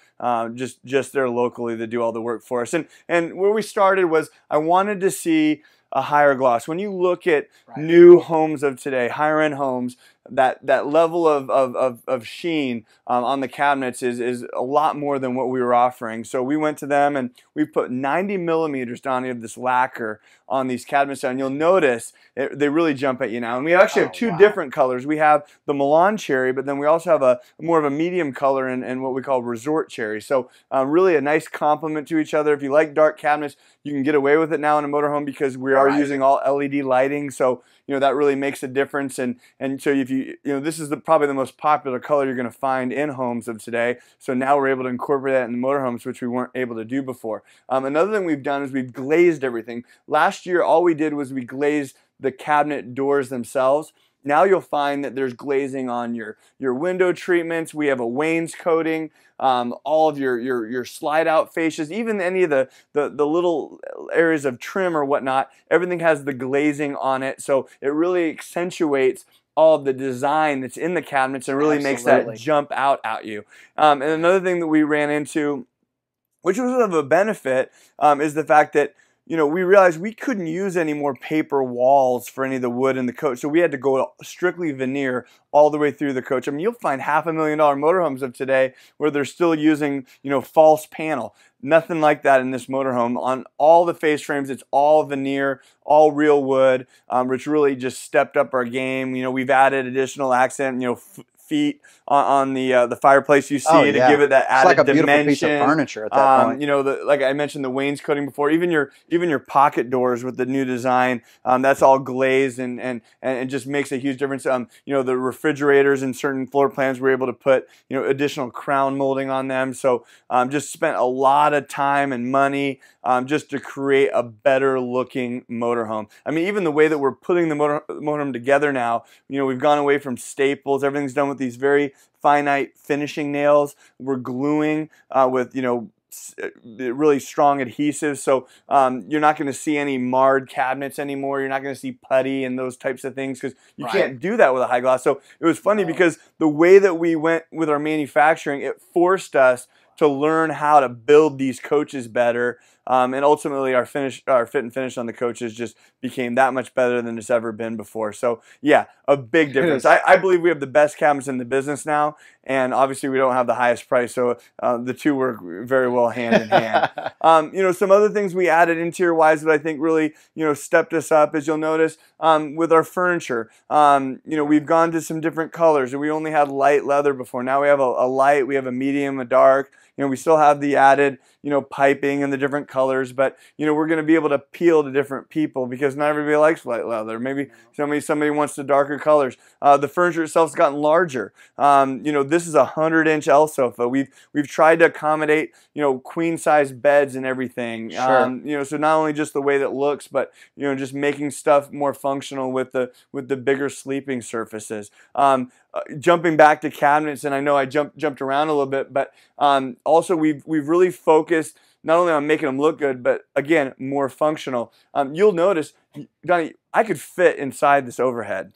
just there locally that do all the work for us. And where we started was I wanted to see a higher gloss. When you look at new homes of today, higher end homes, that level of sheen on the cabinets is a lot more than what we were offering. So we went to them and we put 90 millimeters down of this lacquer on these cabinets, and you'll notice they really jump at you now. And we actually have two different colors. We have the Milan cherry, but then we also have a more of a medium color and what we call resort cherry. So really a nice complement to each other. If you like dark cabinets, you can get away with it now in a motorhome because we are using all LED lighting. So that really makes a difference. And so if this is probably the most popular color you're going to find in homes of today. So now we're able to incorporate that in the motorhomes, which we weren't able to do before. Another thing we've done is we've glazed everything. Last year, all we did was we glazed the cabinet doors themselves. Now you'll find that there's glazing on your window treatments. We have a wainscoting, all of your slide out fascias, even any of the little areas of trim or whatnot. Everything has the glazing on it, so it really accentuates all of the design that's in the cabinets and really makes that jump out at you. And another thing that we ran into, which was of a benefit, is the fact that we realized we couldn't use any more paper walls for any of the wood in the coach. So we had to go strictly veneer all the way through the coach. I mean, you'll find $500,000 motorhomes of today where they're still using, false panel. Nothing like that in this motorhome. On all the face frames, it's all veneer, all real wood, which really just stepped up our game. We've added additional accent, feet on the fireplace you see to give it that added like a dimension. Beautiful piece of furniture at that point. Like I mentioned, the wainscoting before, even your pocket doors with the new design, that's all glazed and just makes a huge difference. The refrigerators in certain floor plans, we're able to put additional crown molding on them. So just spent a lot of time and money just to create a better looking motorhome. I mean, even the way that we're putting the motorhome together now, we've gone away from staples. Everything's done with these very finite finishing nails. We're gluing with really strong adhesives, so you're not going to see any marred cabinets anymore. You're not going to see putty and those types of things because you can't do that with a high gloss. So it was funny because the way that we went with our manufacturing, it forced us to learn how to build these coaches better. And ultimately, our fit and finish on the coaches just became that much better than it's ever been before. So yeah, a big difference. I believe we have the best cabinets in the business now, and obviously we don't have the highest price, so the two work very well hand in hand. Some other things we added interior-wise that I think really stepped us up, as you'll notice with our furniture. We've gone to some different colors. We only had light leather before. Now we have a light, we have a medium, a dark. We still have the added, piping and the different colors, but, we're going to be able to appeal to different people because not everybody likes light leather. Maybe somebody wants the darker colors. The furniture itself's gotten larger. This is a 100-inch L sofa. We've tried to accommodate, queen-size beds and everything. Sure. So not only just the way that it looks, but, just making stuff more functional with the bigger sleeping surfaces. Jumping back to cabinets, and I know I jumped around a little bit, but also we've really focused not only on making them look good, but again, more functional. You'll notice, Donnie, I could fit inside this overhead.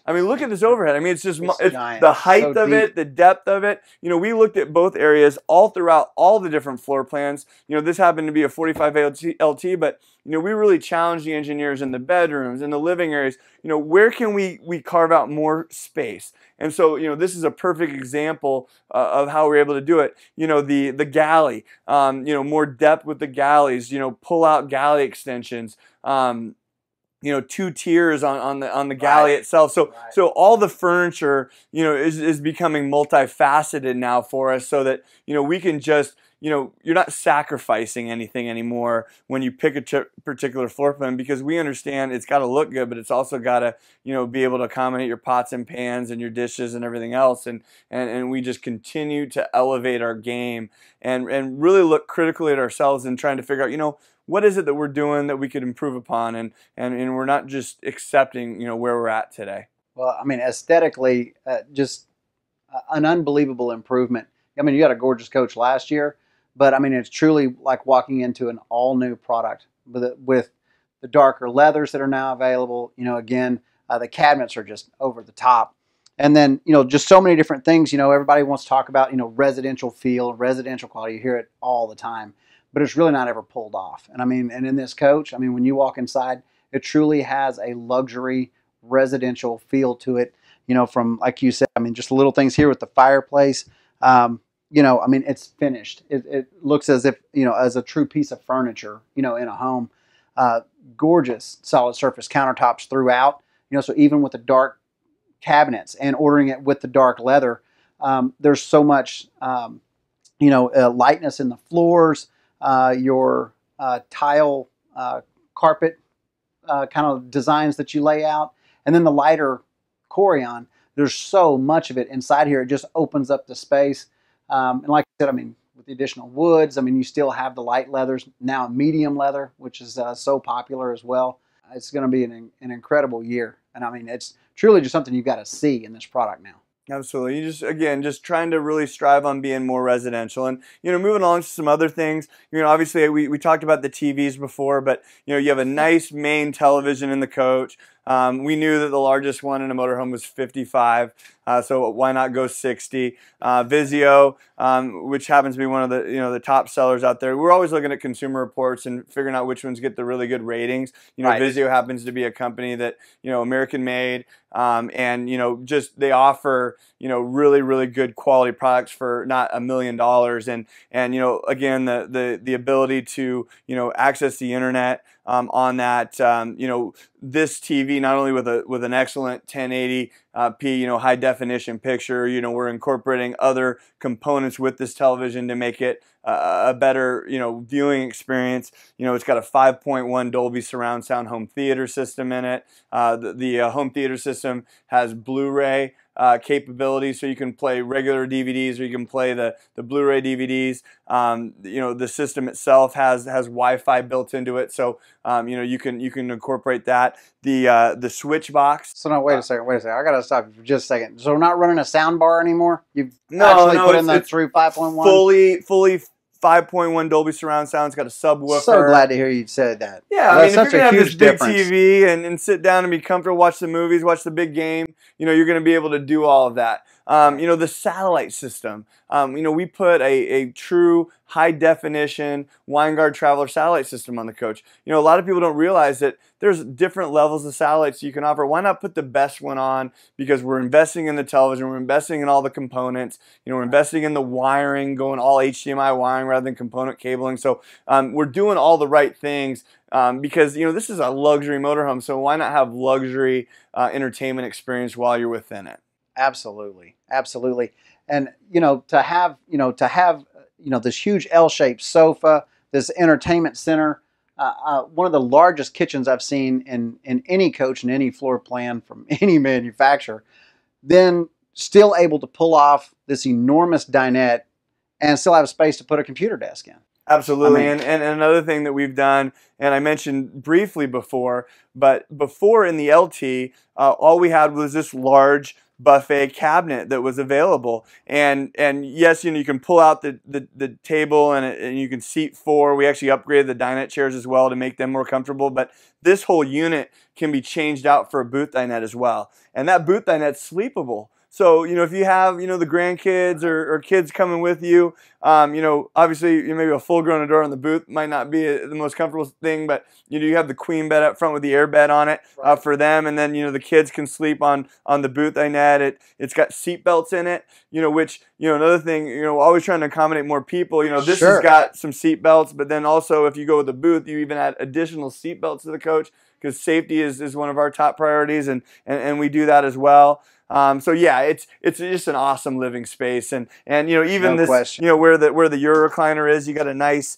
I mean, look at this overhead. I mean, it's the height of it, the depth of it. We looked at both areas all throughout all the different floor plans. This happened to be a 45 LT, but we really challenged the engineers in the bedrooms, in the living areas. Where can we carve out more space? And so, this is a perfect example of how we're able to do it. The galley, more depth with the galleys. Pull out galley extensions. 2 tiers on the galley itself. So all the furniture, is becoming multifaceted now for us, so that we can just you're not sacrificing anything anymore when you pick a particular floor plan, because we understand it's got to look good, but it's also got to be able to accommodate your pots and pans and your dishes and everything else, and we just continue to elevate our game and really look critically at ourselves and trying to figure out what is it that we're doing that we could improve upon, and we're not just accepting where we're at today. Well, I mean, aesthetically, just an unbelievable improvement. I mean, you got a gorgeous coach last year, but I mean, it's truly like walking into an all-new product with the darker leathers that are now available. Again, the cabinets are just over the top. And then, just so many different things. Everybody wants to talk about, residential feel, residential quality. You hear it all the time, but it's really not ever pulled off. And I mean, and in this coach, when you walk inside, it truly has a luxury residential feel to it. from, like you said, I mean, just little things here with the fireplace. I mean, it's finished. It looks as if, as a true piece of furniture, in a home. Uh, Gorgeous solid surface countertops throughout. So even with the dark cabinets and ordering it with the dark leather, there's so much, lightness in the floors, your tile carpet kind of designs that you lay out, and then the lighter Corian. There's so much of it inside here. It just opens up the space. And like I said, I mean, with the additional woods, I mean, you still have the light leathers, now medium leather, which is so popular as well. It's going to be an incredible year. And I mean, it's truly just something you've got to see in this product now. Absolutely. You just trying to really strive on being more residential. And, moving along to some other things, obviously we talked about the TVs before, but, you have a nice main television in the coach. We knew that the largest one in a motorhome was 55, so why not go 60? Vizio, which happens to be one of the the top sellers out there. We're always looking at consumer reports and figuring out which ones get the really good ratings. Right. Vizio happens to be a company that American made, and just they offer really really good quality products for not $1 million, and again the ability to access the internet. On that, this TV not only with an excellent 1080p, high definition picture, we're incorporating other components with this television to make it a better, viewing experience. It's got a 5.1 Dolby surround sound home theater system in it. The home theater system has Blu-ray capability, so you can play regular DVDs or you can play the Blu-ray DVDs. The system itself has Wi-Fi built into it, so you can incorporate that. The switch box. So no, wait a second. I gotta stop you for just a second. So we're not running a sound bar anymore. You've No, actually put in the true 5.1. Fully 5.1 Dolby surround sound. It's got a subwoofer. So glad to hear you said that. Yeah, I mean, if you're gonna have this big TV and sit down and be comfortable, watch the movies, watch the big game, you're gonna be able to do all of that. The satellite system. We put a true high definition Winegard Traveler satellite system on the coach. A lot of people don't realize that there's different levels of satellites you can offer. Why not put the best one on? Because we're investing in the television, we're investing in all the components, we're investing in the wiring, going all HDMI wiring rather than component cabling. So we're doing all the right things. Because this is a luxury motorhome, so why not have luxury entertainment experience while you're within it? Absolutely, absolutely. And to have this huge L-shaped sofa, this entertainment center, one of the largest kitchens I've seen in any coach and any floor plan from any manufacturer, then still able to pull off this enormous dinette and still have space to put a computer desk in. Absolutely. And another thing that we've done, and I mentioned briefly before, but before in the LT, all we had was this large buffet cabinet that was available. And yes, you can pull out the table and you can seat 4. We actually upgraded the dinette chairs as well to make them more comfortable. But this whole unit can be changed out for a booth dinette as well. And that booth dinette's sleepable. So, if you have, the grandkids or kids coming with you, obviously maybe a full-grown adult in the booth might not be the most comfortable thing, but, you have the queen bed up front with the air bed on it for them, and then, the kids can sleep on the booth dinette. It's got seat belts in it, which, another thing, always trying to accommodate more people. This has got some seat belts, but then also if you go with the booth, you even add additional seat belts to the coach because safety is one of our top priorities, and we do that as well. So yeah, it's just an awesome living space, and even no this question. where the Euro recliner is, you got a nice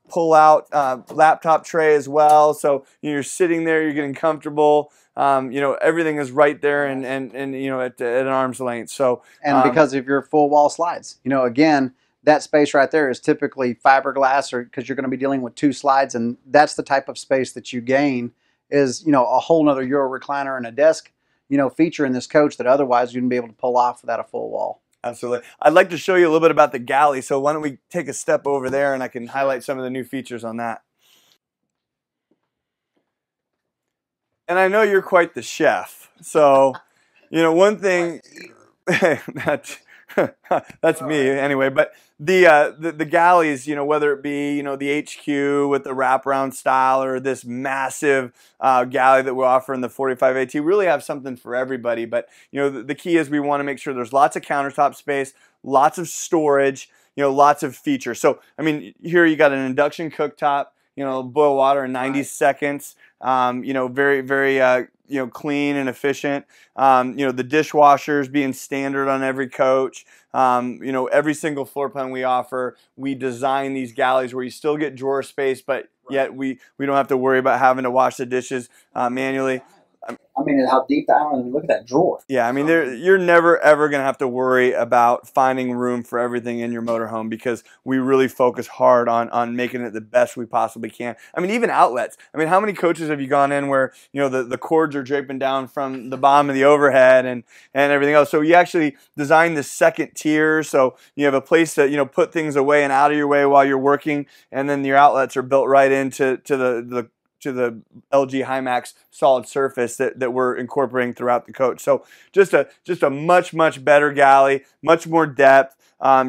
pull out laptop tray as well. So you're sitting there, you're getting comfortable. Everything is right there and at an arm's length. So and because of your full wall slides, again, that space right there is typically fiberglass, or because you're going to be dealing with 2 slides, and that's the type of space that you gain is a whole nother Euro recliner and a desk feature in this coach that otherwise you wouldn't be able to pull off without a full wall. Absolutely. I'd like to show you a little bit about the Galley, so why don't we take a step over there and I can highlight some of the new features on that. And I know you're quite the chef, so one thing That's me anyway. But the galleys, whether it be the HQ with the wraparound style or this massive galley that we offer in the 45 AT, really have something for everybody. But the key is we want to make sure there's lots of countertop space, lots of storage, lots of features. So I mean, here you got an induction cooktop. Boil water in 90 seconds. Very, very, clean and efficient. The dishwashers being standard on every coach. Every single floor plan we offer, we design these galleys where you still get drawer space, but yet we don't have to worry about having to wash the dishes manually. I mean, how deep the island, look at that drawer. Yeah, I mean, you're never, ever going to have to worry about finding room for everything in your motorhome because we really focus hard on making it the best we possibly can. I mean, even outlets. I mean, how many coaches have you gone in where, the cords are draping down from the bottom of the overhead and everything else? So you actually design the second tier so you have a place to, put things away and out of your way while you're working, and then your outlets are built right into the LG Himax solid surface that we're incorporating throughout the coach. So just a much better galley, much more depth,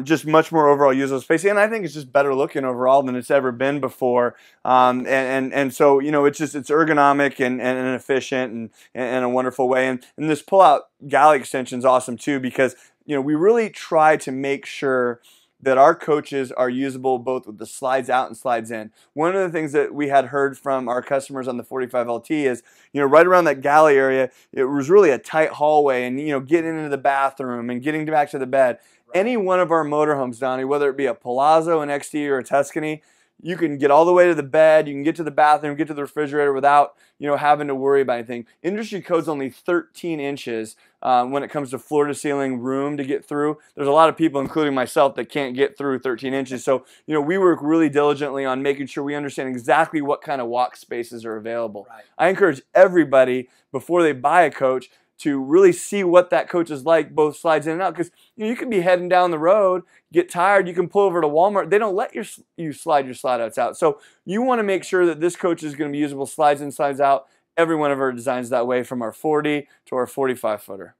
just much more overall usable space, and I think it's just better looking overall than it's ever been before. And so it's ergonomic and efficient and in a wonderful way. And this pull-out galley extension is awesome too because we really try to make sure that our coaches are usable both with the slides out and slides in. One of the things that we had heard from our customers on the 45 LT is, right around that galley area, it was really a tight hallway and, getting into the bathroom and getting back to the bed. Any one of our motorhomes, Donnie, whether it be a Palazzo, an XT, or a Tuscany, you can get all the way to the bed, you can get to the bathroom, get to the refrigerator without, having to worry about anything. Industry code's only 13 inches when it comes to floor to ceiling room to get through. There's a lot of people, including myself, that can't get through 13 inches. So, we work really diligently on making sure we understand exactly what kind of walk spaces are available. Right. I encourage everybody, before they buy a coach, to really see what that coach is like, both slides in and out. Because you could be heading down the road, get tired, you can pull over to Walmart. They don't let you slide your slide outs out. So you want to make sure that this coach is going to be usable slides in, slides out. Every one of our designs that way, from our 40 to our 45 footer.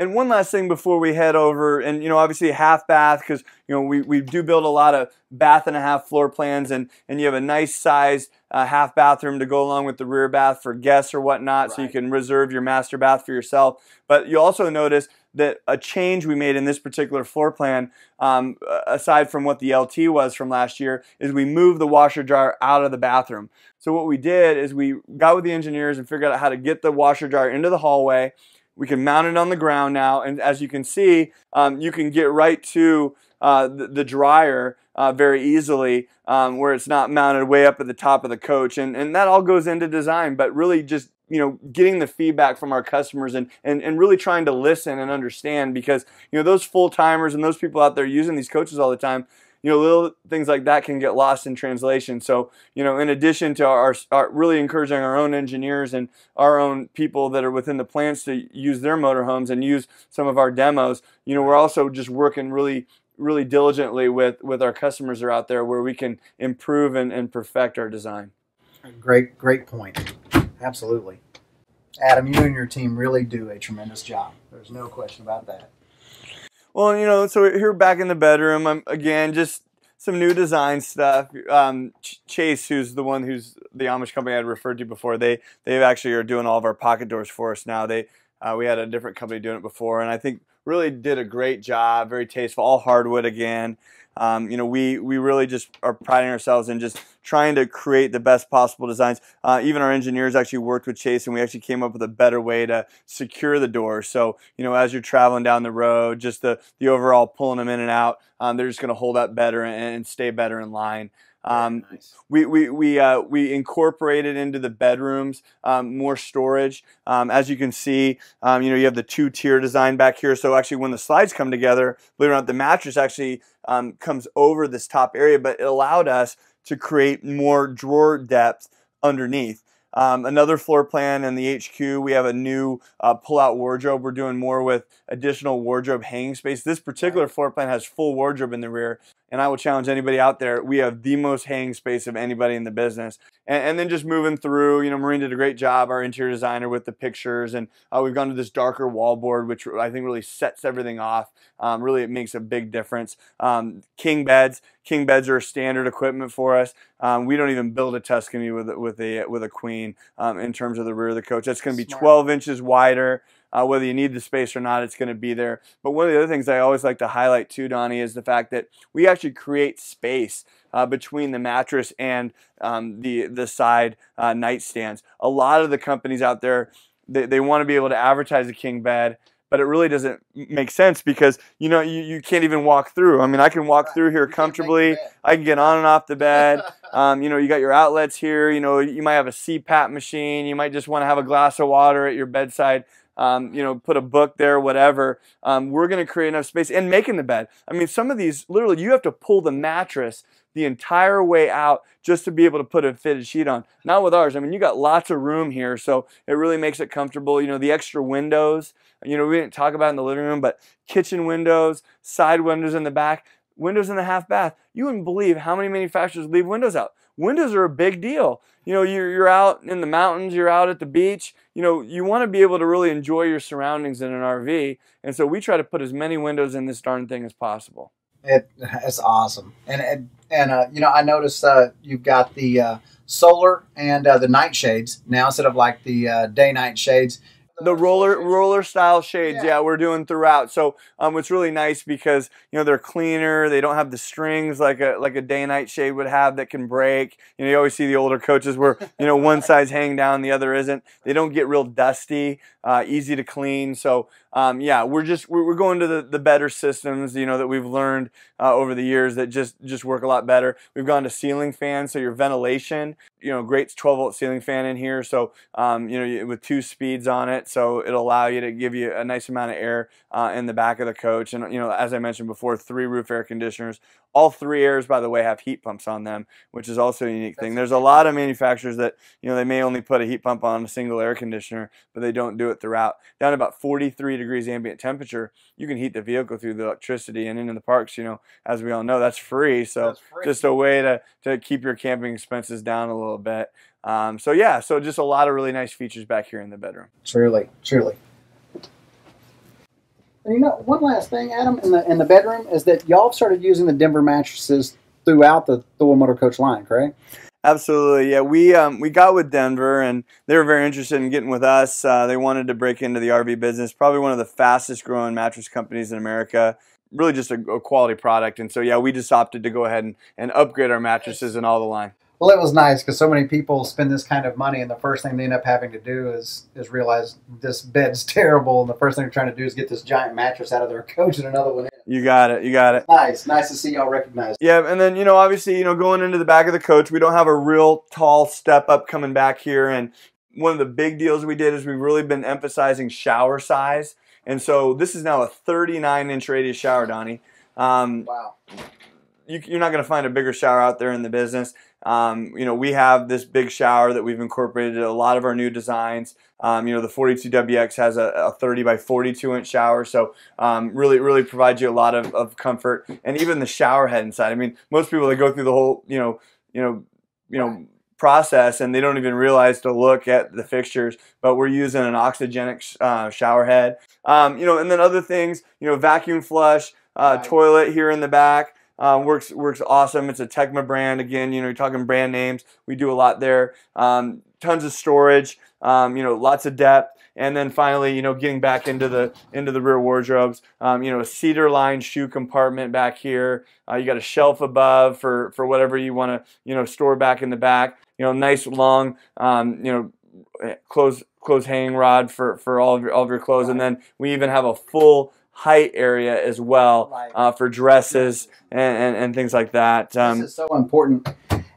And one last thing before we head over, and obviously half bath, because we do build a lot of bath and a half floor plans, and you have a nice sized half bathroom to go along with the rear bath for guests or whatnot, so you can reserve your master bath for yourself. But you also notice that a change we made in this particular floor plan, aside from what the LT was from last year, is we moved the washer dryer out of the bathroom. So what we did is we got with the engineers and figured out how to get the washer dryer into the hallway. We can mount it on the ground now, and as you can see, you can get right to the dryer very easily, where it's not mounted way up at the top of the coach, and that all goes into design. But really, just getting the feedback from our customers and really trying to listen and understand, because those full timers and those people out there using these coaches all the time, little things like that can get lost in translation. So, in addition to our really encouraging our own engineers and our own people that are within the plants to use their motorhomes and use some of our demos, we're also just working really diligently with our customers that are out there where we can improve and perfect our design. Great point. Absolutely. Adam, you and your team really do a tremendous job. There's no question about that. Well, so here back in the bedroom, again, just some new design stuff. Chase, who's the Amish company I had referred to before, they actually are doing all of our pocket doors for us now. We had a different company doing it before, and I think really did a great job, very tasteful, all hardwood again. We really just are priding ourselves in just trying to create the best possible designs. Even our engineers actually worked with Chase, and we actually came up with a better way to secure the doors. So, as you're traveling down the road, just the overall pulling them in and out, they're just going to hold up better and stay better in line. Nice. We incorporated into the bedrooms more storage. As you can see, you have the two-tier design back here. So actually, when the slides come together, believe it or not, the mattress actually comes over this top area, but it allowed us to create more drawer depth underneath. Another floor plan in the HQ, we have a new pull-out wardrobe. We're doing more with additional wardrobe hanging space. This particular floor plan has full wardrobe in the rear. and I will challenge anybody out there, we have the most hang space of anybody in the business. And then just moving through, you know, Maureen did a great job, our interior designer, with the pictures, and we've gone to this darker wallboard, which I think really sets everything off. Really, it makes a big difference. King beds. King beds are standard equipment for us. We don't even build a Tuscany with a queen in terms of the rear of the coach. That's going to be 12 inches wider. Whether you need the space or not, it's going to be there. But one of the other things I always like to highlight too, Donnie, is the fact that we actually create space between the mattress and the side nightstands. A lot of the companies out there, they want to be able to advertise a king bed, but it really doesn't make sense because, you know, you can't even walk through. I mean, I can walk through here comfortably. I can get on and off the bed. You know, you got your outlets here. You know, you might have a CPAP machine. You might just want to have a glass of water at your bedside. You know, put a book there, whatever. We're going to create enough space and making the bed. I mean, some of these, literally, you have to pull the mattress the entire way out just to be able to put a fitted sheet on. Not with ours. I mean, you got lots of room here, so it really makes it comfortable. You know, the extra windows, you know, we didn't talk about in the living room, but kitchen windows, side windows in the back, windows in the half bath. You wouldn't believe how many manufacturers leave windows out. Windows are a big deal. You know, you're out in the mountains, you're out at the beach, you know, you want to be able to really enjoy your surroundings in an RV. And so we try to put as many windows in this darn thing as possible. It's awesome. And you know, I noticed you've got the solar and the night shades now instead of like the day-night shades. The roller style shades, yeah, we're doing throughout. So it's really nice because, you know, they're cleaner. They don't have the strings like a day and night shade would have that can break. You know, you always see the older coaches where, you know, one side's hanging down, the other isn't. They don't get real dusty, easy to clean. So yeah, we're going to the better systems, you know, that we've learned over the years that just work a lot better. We've gone to ceiling fans, so your ventilation, you know, great 12-volt ceiling fan in here. So you know, with 2 speeds on it. So it'll allow you to give you a nice amount of air in the back of the coach. And, you know, as I mentioned before, 3 roof air conditioners. All 3 airs, by the way, have heat pumps on them, which is also a unique thing. There's a lot of manufacturers that, you know, they may only put a heat pump on a single air conditioner, but they don't do it throughout. Down to about 43 degrees ambient temperature, you can heat the vehicle through the electricity. And into the parks, you know, as we all know, that's free. So just a way to keep your camping expenses down a little bit. So yeah, so just a lot of really nice features back here in the bedroom. Truly. And you know, one last thing, Adam, in the bedroom is that y'all started using the Denver mattresses throughout the Thor Motor Coach line, correct? Absolutely, yeah. We got with Denver, and they were very interested in getting with us. They wanted to break into the RV business. Probably one of the fastest growing mattress companies in America. Really just a quality product. And so yeah, we just opted to go ahead and upgrade our mattresses and all the line. Well, it was nice because so many people spend this kind of money, and the first thing they end up having to do is realize this bed's terrible, and the first thing they're trying to do is get this giant mattress out of their coach and another one in. You got it. Nice to see y'all recognize. Yeah, and then, you know, obviously, you know, going into the back of the coach, we don't have a real tall step up coming back here, and one of the big deals we did is we've really been emphasizing shower size, and so this is now a 39-inch radius shower, Donnie. Wow. You're not going to find a bigger shower out there in the business. You know, we have this big shower that we've incorporated in a lot of our new designs. You know, the 42WX has a 30 by 42 inch shower, so really provides you a lot of comfort, and even the shower head inside. I mean, most people, they go through the whole process and they don't even realize to look at the fixtures, but we're using an oxygenic shower head. You know, and then other things, you know, vacuum flush, toilet here in the back. Works awesome. It's a Tecma brand. Again, you know, you're talking brand names. We do a lot there. Tons of storage. You know, lots of depth. And then finally, you know, getting back into the rear wardrobes. You know, a cedar lined shoe compartment back here. You got a shelf above for whatever you want to, you know, store back in the back. You know, nice long, you know, clothes hanging rod for all of your clothes. Right. And then we even have a full height area as well for dresses and things like that. This is so important,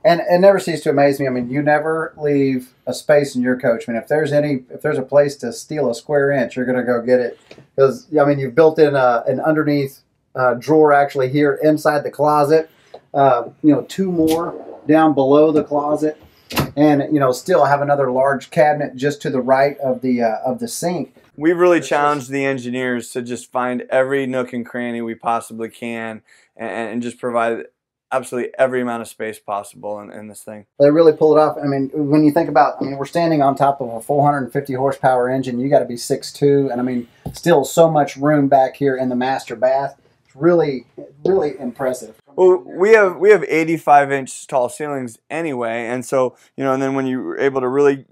and it never ceases to amaze me. I mean, you never leave a space in your coach. I mean, if there's a place to steal a square inch, you're going to go get it, because I mean, you've built in an underneath drawer actually here inside the closet. You know, 2 more down below the closet, and you know, still have another large cabinet just to the right of the sink. We've really challenged the engineers to just find every nook and cranny we possibly can and just provide absolutely every amount of space possible in this thing. They really pull it off. I mean, when you think about, I mean, we're standing on top of a 450 horsepower engine. You got to be 6'2", and I mean, still so much room back here in the master bath. It's really, really impressive. Well, we have 85-inch tall ceilings anyway, and so and then when you're able to really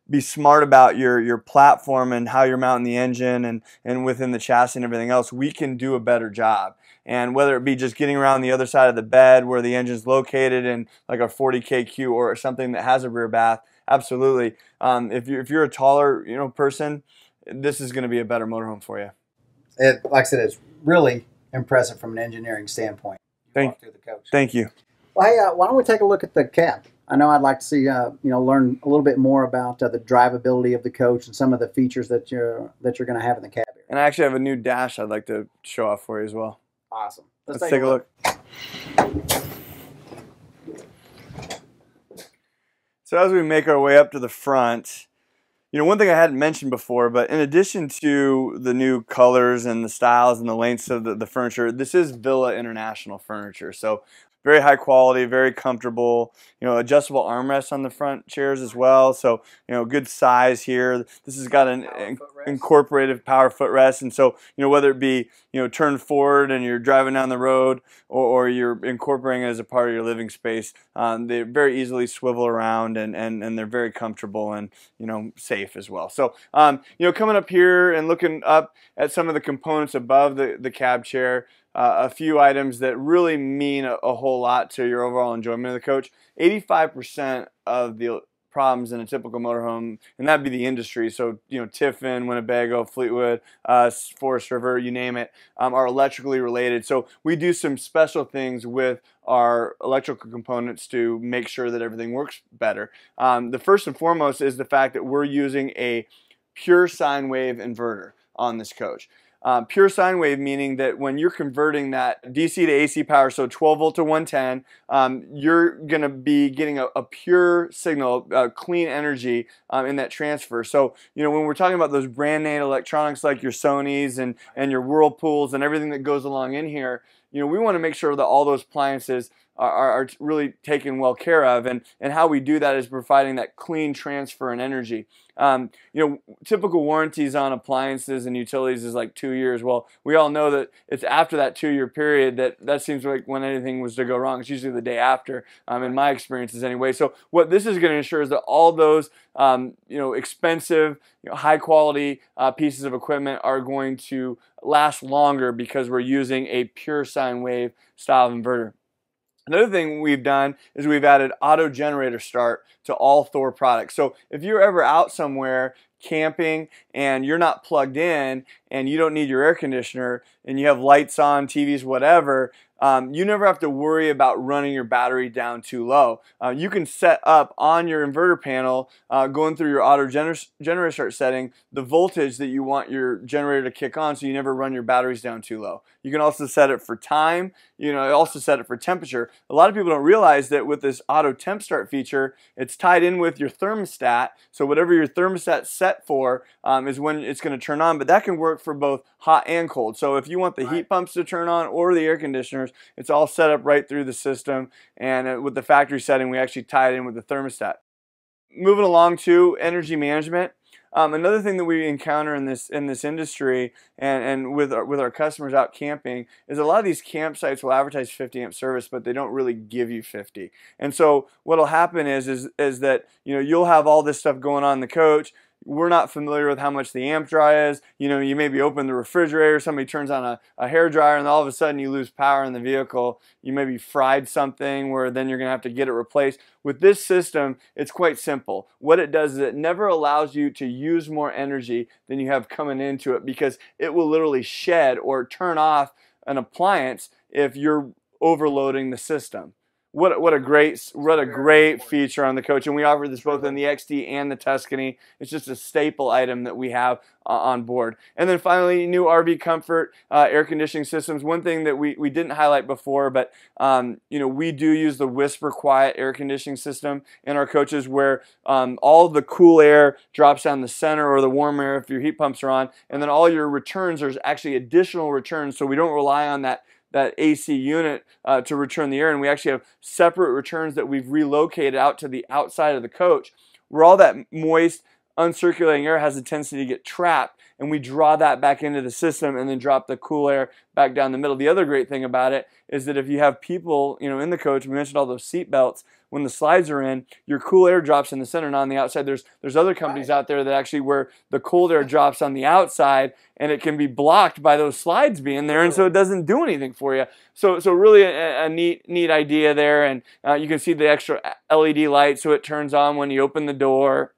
be smart about your platform and how you're mounting the engine and within the chassis and everything else, we can do a better job. And whether it be just getting around the other side of the bed where the engine's located in like a 40KQ or something that has a rear bath, absolutely. If you're a taller person, this is going to be a better motorhome for you. Like I said, it's really impressive from an engineering standpoint. Thank you. Well, hey, why don't we take a look at the cab? I know I'd like to see, learn a little bit more about the drivability of the coach and some of the features that you're going to have in the cab here. And I actually have a new dash I'd like to show off for you as well. Awesome. Let's take a look. So as we make our way up to the front, one thing I hadn't mentioned before, but in addition to the new colors and the styles and the lengths of the furniture, this is Villa International furniture. So very high quality, very comfortable, adjustable armrests on the front chairs as well. So, good size here. This has got an incorporated power footrest. And so, whether it be, turned forward and you're driving down the road or you're incorporating it as a part of your living space, they very easily swivel around and they're very comfortable and, safe as well. So, coming up here and looking up at some of the components above the cab chair, a few items that really mean a whole lot to your overall enjoyment of the coach. 85% of the problems in a typical motorhome, and that'd be the industry, so Tiffin, Winnebago, Fleetwood, Forest River, you name it, are electrically related. So we do some special things with our electrical components to make sure that everything works better. The first and foremost is the fact that we're using a pure sine wave inverter on this coach. Pure sine wave meaning that when you're converting that DC to AC power, so 12 volt to 110, you're going to be getting a pure signal, clean energy in that transfer. So, when we're talking about those brand name electronics like your Sonys and your Whirlpools and everything that goes along in here, we want to make sure that all those appliances are really taken well care of, and how we do that is providing that clean transfer and energy. Typical warranties on appliances and utilities is like 2 years. Well, we all know that it's after that 2-year period that seems like when anything was to go wrong. It's usually the day after, in my experiences anyway. So what this is going to ensure is that all those expensive, high quality pieces of equipment are going to last longer because we're using a pure sine wave style inverter. Another thing we've done is we've added auto generator start to all Thor products. So if you're ever out somewhere camping and you're not plugged in and you don't need your air conditioner and you have lights on, TVs, whatever, you never have to worry about running your battery down too low. You can set up on your inverter panel, going through your auto generator start setting, the voltage that you want your generator to kick on so you never run your batteries down too low. You can also set it for time, also set it for temperature. A lot of people don't realize that with this auto temp start feature, it's tied in with your thermostat. So whatever your thermostat's set for is when it's going to turn on, but that can work for both hot and cold. So if you want the heat pumps to turn on or the air conditioners, it's all set up right through the system, and with the factory setting, we actually tie it in with the thermostat. Moving along to energy management. Another thing that we encounter in this industry and with our customers out camping is a lot of these campsites will advertise 50 amp service, but they don't really give you 50. And so what'll happen is that you'll have all this stuff going on in the coach. We're not familiar with how much the amp draw is. You maybe open the refrigerator, somebody turns on a hair dryer, and all of a sudden you lose power in the vehicle. You maybe fried something where then you're going to have to get it replaced. With this system, it's quite simple. What it does is it never allows you to use more energy than you have coming into it, because it will literally shed or turn off an appliance if you're overloading the system. what a great feature on the coach, and we offer this both in the XD and the Tuscany. It's just a staple item that we have on board. And then finally, new RV comfort air conditioning systems. One thing that we didn't highlight before, but we do use the Whisper Quiet air conditioning system in our coaches, where all the cool air drops down the center, or the warm air if your heat pumps are on, and then all your returns, there's actually additional returns, so we don't rely on that AC unit to return the air, and we actually have separate returns that we've relocated out to the outside of the coach, where all that moist, uncirculating air has a tendency to get trapped, and we draw that back into the system and then drop the cool air back down the middle. The other great thing about it is that if you have people, in the coach, we mentioned all those seat belts, when the slides are in, your cool air drops in the center, not on the outside. There's other companies out there that actually where the cold air drops on the outside, and it can be blocked by those slides being there, and so it doesn't do anything for you. So really a neat idea there, and you can see the extra LED light, so it turns on when you open the door.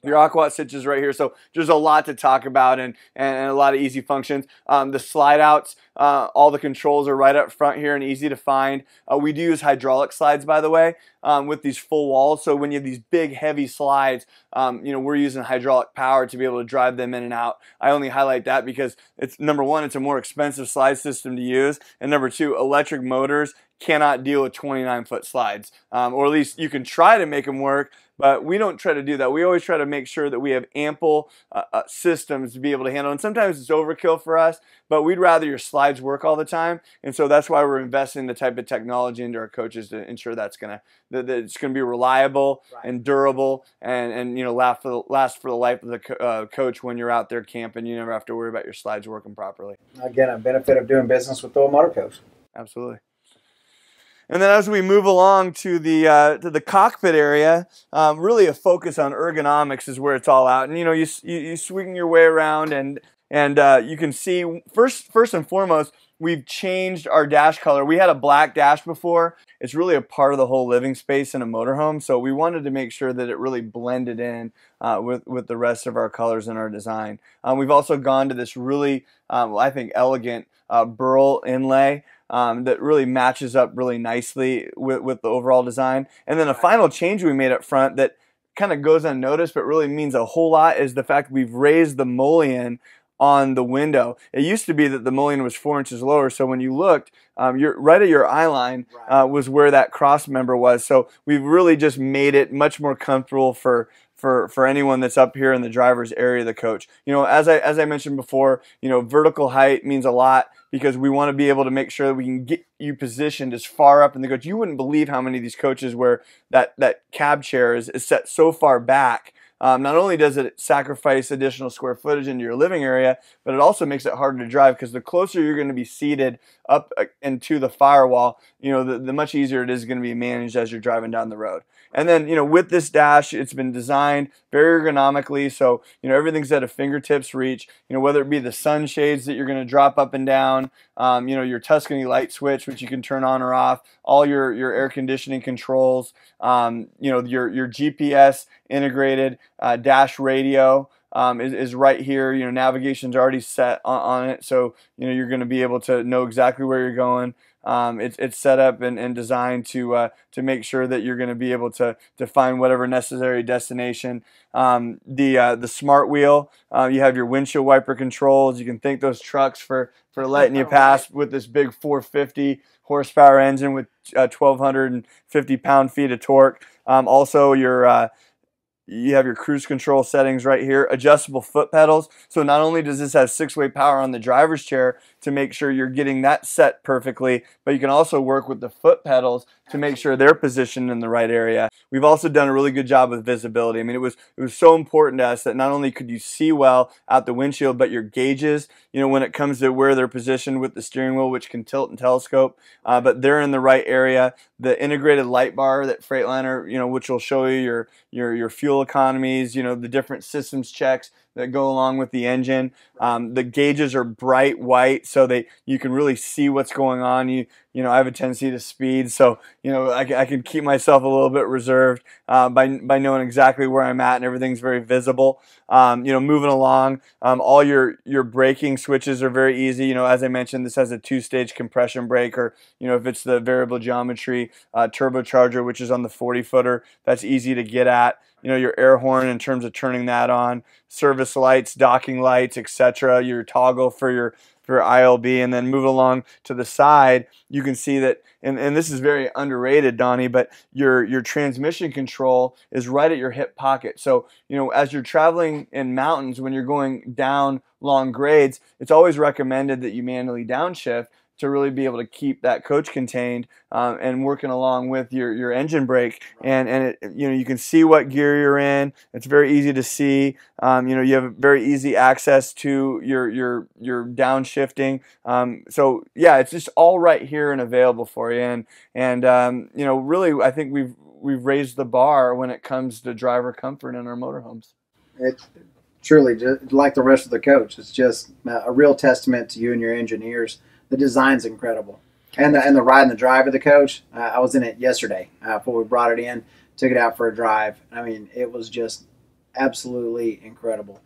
Your aqua switches right here, so there's a lot to talk about, and a lot of easy functions. The slide outs, all the controls are right up front here and easy to find. We do use hydraulic slides, by the way, with these full walls. So when you have these big, heavy slides, we're using hydraulic power to be able to drive them in and out. I only highlight that because it's, number one, it's a more expensive slide system to use, and number two, electric motors cannot deal with 29-foot slides, or at least you can try to make them work, but we don't try to do that. We always try to make sure that we have ample systems to be able to handle, and sometimes it's overkill for us, but we'd rather your slides work all the time, and so that's why we're investing the type of technology into our coaches to ensure that it's gonna be reliable and durable, and last for the life of the coach when you're out there camping. You never have to worry about your slides working properly. Again, a benefit of doing business with Thor Motor Coach. Absolutely. And then as we move along to the cockpit area, really a focus on ergonomics is where it's all out. And you swing your way around, and you can see first and foremost, we've changed our dash color. We had a black dash before. It's really a part of the whole living space in a motorhome, so we wanted to make sure that it really blended in with the rest of our colors in our design. We've also gone to this really, I think, elegant burl inlay that really matches up really nicely with the overall design. And then a final change we made up front that kind of goes unnoticed but really means a whole lot is the fact we've raised the mullion on the window. It used to be that the mullion was 4 inches lower, so when you looked, you're right at your eye line was where that cross member was. So we've really just made it much more comfortable for anyone that's up here in the driver's area of the coach. As I mentioned before, vertical height means a lot because we want to be able to make sure that we can get you positioned as far up in the coach. You wouldn't believe how many of these coaches where that cab chair is set so far back. Not only does it sacrifice additional square footage into your living area, but it also makes it harder to drive because the closer you're going to be seated up into the firewall, the much easier it is going to be managed as you're driving down the road. And then, with this dash, it's been designed very ergonomically, so, everything's at a fingertips reach, whether it be the sunshades that you're going to drop up and down, your Tuscany light switch, which you can turn on or off, all your air conditioning controls, your GPS integrated dash radio is right here. Navigation's already set on it, so, you're going to be able to know exactly where you're going. It's set up and designed to make sure that you're going to be able to find whatever necessary destination. The smart wheel, you have your windshield wiper controls. You can thank those trucks for letting you pass with this big 450 horsepower engine with 1,250 pound-feet of torque. Also, you have your cruise control settings right here, adjustable foot pedals. So not only does this have 6-way power on the driver's chair to make sure you're getting that set perfectly, but you can also work with the foot pedals to make sure they're positioned in the right area. We've also done a really good job with visibility. I mean, it was so important to us that not only could you see well out the windshield, but your gauges, when it comes to where they're positioned with the steering wheel, which can tilt and telescope, but they're in the right area. The integrated light bar that Freightliner, which will show you your fuel economies, the different systems checks that go along with the engine. The gauges are bright white so that you can really see what's going on. You know, I have a tendency to speed, so you know I can keep myself a little bit reserved by knowing exactly where I'm at, and everything's very visible. You know, moving along, all your braking switches are very easy. You know, as I mentioned, this has a 2-stage compression brake, or you know, if it's the variable geometry turbocharger, which is on the 40-footer, that's easy to get at. You know, your air horn in terms of turning that on, service lights, docking lights, etc. Your toggle for your ILB, and then move along to the side, you can see that, and this is very underrated, Donnie, but your transmission control is right at your hip pocket. So, you know, as you're traveling in mountains, when you're going down long grades, it's always recommended that you manually downshift to really be able to keep that coach contained and working along with your engine brake. And it, you know, you can see what gear you're in. It's very easy to see. You know, you have very easy access to your downshifting. So yeah, it's just all right here and available for you. And you know, really, I think we've raised the bar when it comes to driver comfort in our motorhomes. It's truly just like the rest of the coach. It's just a real testament to you and your engineers. The design's incredible, and the ride and the drive of the coach. I was in it yesterday before we brought it in, took it out for a drive. I mean, it was just absolutely incredible,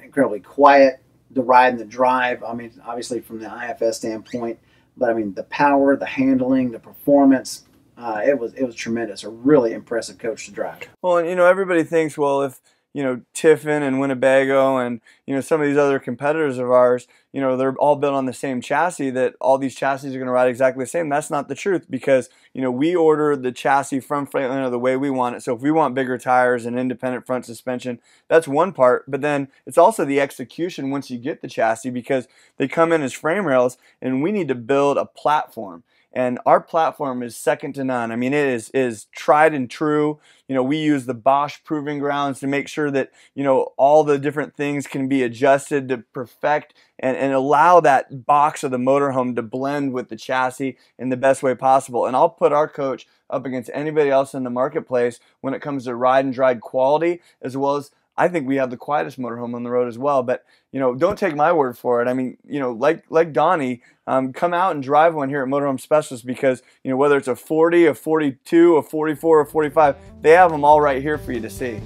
incredibly quiet. The ride and the drive. I mean, obviously from the IFS standpoint, but I mean the power, the handling, the performance. It was tremendous. A really impressive coach to drive. Well, and you know, everybody thinks, well, if you know, Tiffin and Winnebago and, you know, some of these other competitors of ours, you know, they're all built on the same chassis, that all these chassis are going to ride exactly the same. That's not the truth, because, you know, we order the chassis from Freightliner the way we want it. So if we want bigger tires and independent front suspension, that's one part. But then it's also the execution once you get the chassis, because they come in as frame rails and we need to build a platform. And our platform is second to none. I mean, it is tried and true. You know, we use the Bosch Proving Grounds to make sure that, you know, all the different things can be adjusted to perfect and allow that box of the motorhome to blend with the chassis in the best way possible. And I'll put our coach up against anybody else in the marketplace when it comes to ride and drive quality, as well as I think we have the quietest motorhome on the road as well. But, you know, don't take my word for it. I mean, you know, like Donnie, come out and drive one here at Motorhome Specialist, because, you know, whether it's a 40, a 42, a 44, or 45, they have them all right here for you to see.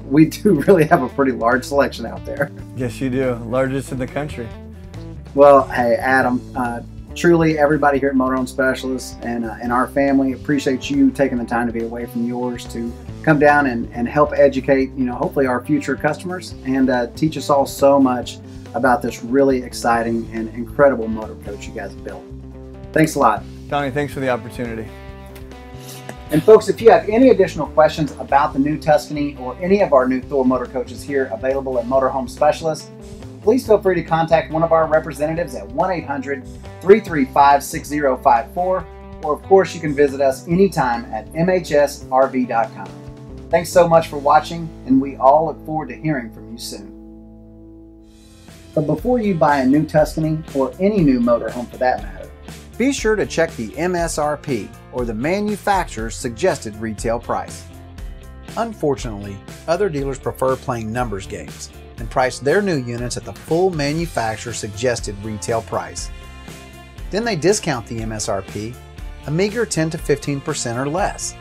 We do really have a pretty large selection out there. Yes, you do. Largest in the country. Well, hey, Adam, truly everybody here at Motorhome Specialists and our family appreciate you taking the time to be away from yours to come down and help educate, you know, hopefully our future customers, and teach us all so much about this really exciting and incredible motor coach you guys have built. Thanks a lot. Donnie, thanks for the opportunity. And folks, if you have any additional questions about the new Tuscany or any of our new Thor motor coaches here available at Motorhome Specialists, please feel free to contact one of our representatives at 1-800-335-6054, or of course you can visit us anytime at mhsrv.com. Thanks so much for watching, and we all look forward to hearing from you soon. But before you buy a new Tuscany, or any new motorhome for that matter, be sure to check the MSRP, or the manufacturer's suggested retail price. Unfortunately, other dealers prefer playing numbers games and price their new units at the full manufacturer suggested retail price. Then they discount the MSRP a meager 10 to 15% or less,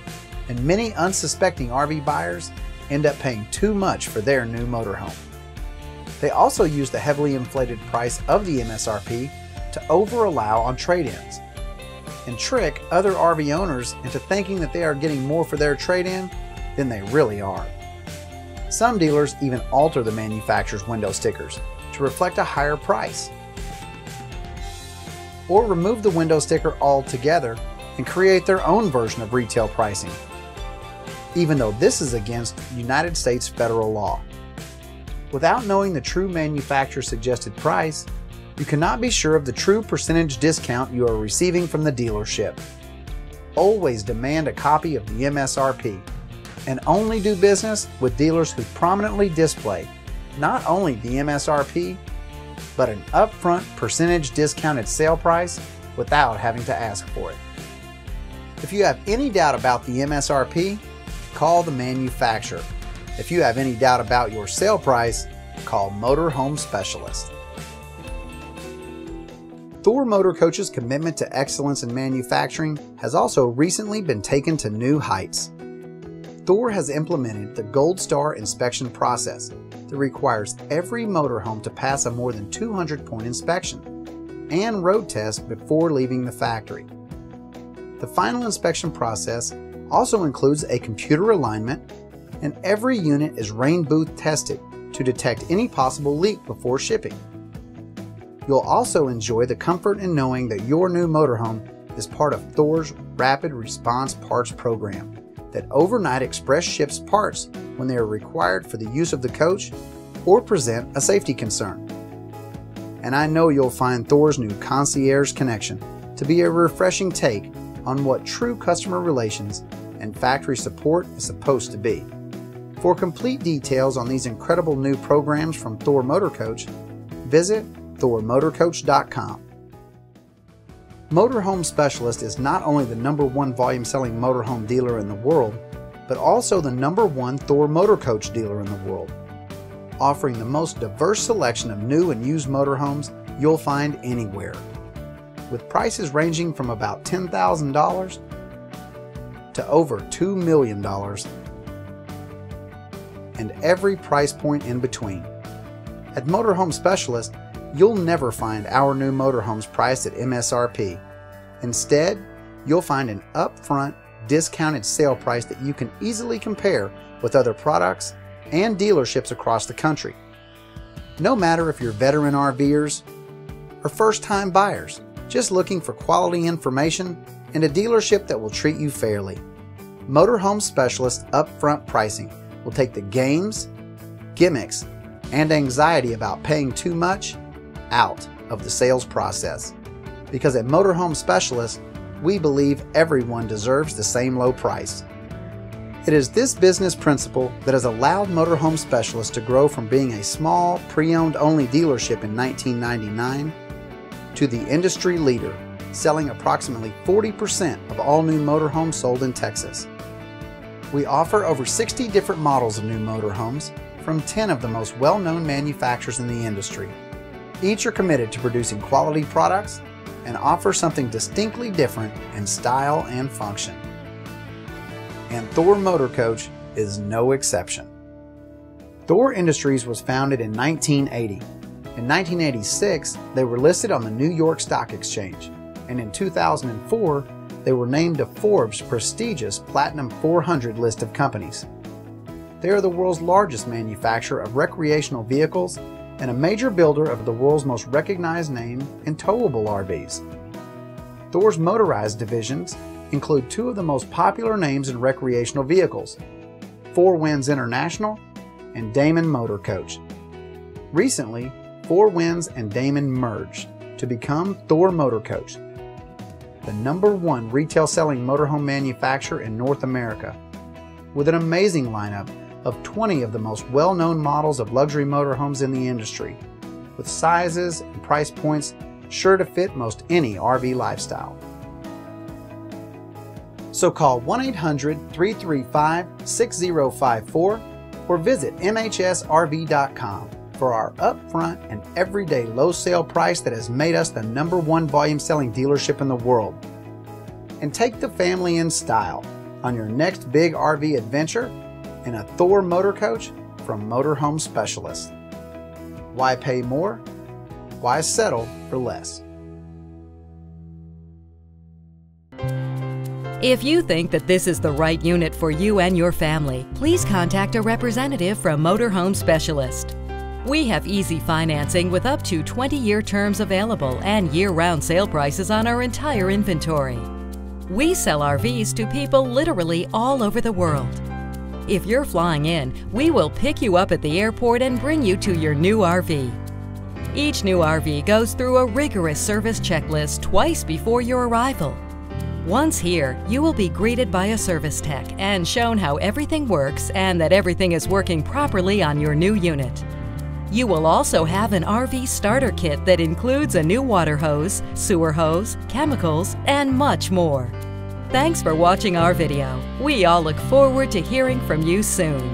and many unsuspecting RV buyers end up paying too much for their new motorhome. They also use the heavily inflated price of the MSRP to over-allow on trade-ins and trick other RV owners into thinking that they are getting more for their trade-in than they really are. Some dealers even alter the manufacturer's window stickers to reflect a higher price, or remove the window sticker altogether and create their own version of retail pricing, even though this is against United States federal law. Without knowing the true manufacturer suggested price, you cannot be sure of the true percentage discount you are receiving from the dealership. Always demand a copy of the MSRP, and only do business with dealers who prominently display not only the MSRP, but an upfront percentage discounted sale price without having to ask for it. If you have any doubt about the MSRP, call the manufacturer. If you have any doubt about your sale price, Call Motor Home Specialist. Thor Motor Coach's commitment to excellence in manufacturing has also recently been taken to new heights. Thor has implemented the Gold Star inspection process that requires every motorhome to pass a more than 200-point inspection and road test before leaving the factory. The final inspection process also includes a computer alignment, and every unit is rain booth tested to detect any possible leak before shipping. You'll also enjoy the comfort in knowing that your new motorhome is part of Thor's Rapid Response Parts program that overnight express ships parts when they are required for the use of the coach or present a safety concern. And I know you'll find Thor's new Concierge Connection to be a refreshing take on what true customer relations and factory support is supposed to be. For complete details on these incredible new programs from Thor Motor Coach, visit thormotorcoach.com. Motorhome Specialist is not only the #1 volume-selling motorhome dealer in the world, but also the #1 Thor Motor Coach dealer in the world, offering the most diverse selection of new and used motorhomes you'll find anywhere, with prices ranging from about $10,000 to over $2 million, and every price point in between. At Motorhome Specialist, you'll never find our new motorhomes priced at MSRP. Instead, you'll find an upfront, discounted sale price that you can easily compare with other products and dealerships across the country. No matter if you're veteran RVers or first-time buyers, just looking for quality information and a dealership that will treat you fairly, Motorhome Specialist upfront pricing will take the games, gimmicks, and anxiety about paying too much out of the sales process. Because at Motorhome Specialist, we believe everyone deserves the same low price. It is this business principle that has allowed Motorhome Specialist to grow from being a small, pre-owned only dealership in 1999 to the industry leader, selling approximately 40% of all new motorhomes sold in Texas. We offer over 60 different models of new motorhomes from 10 of the most well-known manufacturers in the industry. Each are committed to producing quality products and offer something distinctly different in style and function. And Thor Motor Coach is no exception. Thor Industries was founded in 1980. In 1986, they were listed on the New York Stock Exchange, and in 2004, they were named to Forbes' prestigious Platinum 400 list of companies. They are the world's largest manufacturer of recreational vehicles and a major builder of the world's most recognized name in towable RVs. Thor's motorized divisions include two of the most popular names in recreational vehicles, Four Winds International and Damon Motor Coach. Recently, Four Winds and Damon merged to become Thor Motor Coach, the #1 retail selling motorhome manufacturer in North America, with an amazing lineup of 20 of the most well-known models of luxury motorhomes in the industry, with sizes and price points sure to fit most any RV lifestyle. So call 1-800-335-6054 or visit mhsrv.com for our upfront and everyday low sale price that has made us the #1 volume selling dealership in the world. And take the family in style on your next big RV adventure in a Thor Motor Coach from Motorhome Specialist. Why pay more? Why settle for less? If you think that this is the right unit for you and your family, please contact a representative from Motorhome Specialist. We have easy financing with up to 20-year terms available and year-round sale prices on our entire inventory. We sell RVs to people literally all over the world. If you're flying in, we will pick you up at the airport and bring you to your new RV. Each new RV goes through a rigorous service checklist twice before your arrival. Once here, you will be greeted by a service tech and shown how everything works and that everything is working properly on your new unit. You will also have an RV starter kit that includes a new water hose, sewer hose, chemicals, and much more. Thanks for watching our video. We all look forward to hearing from you soon.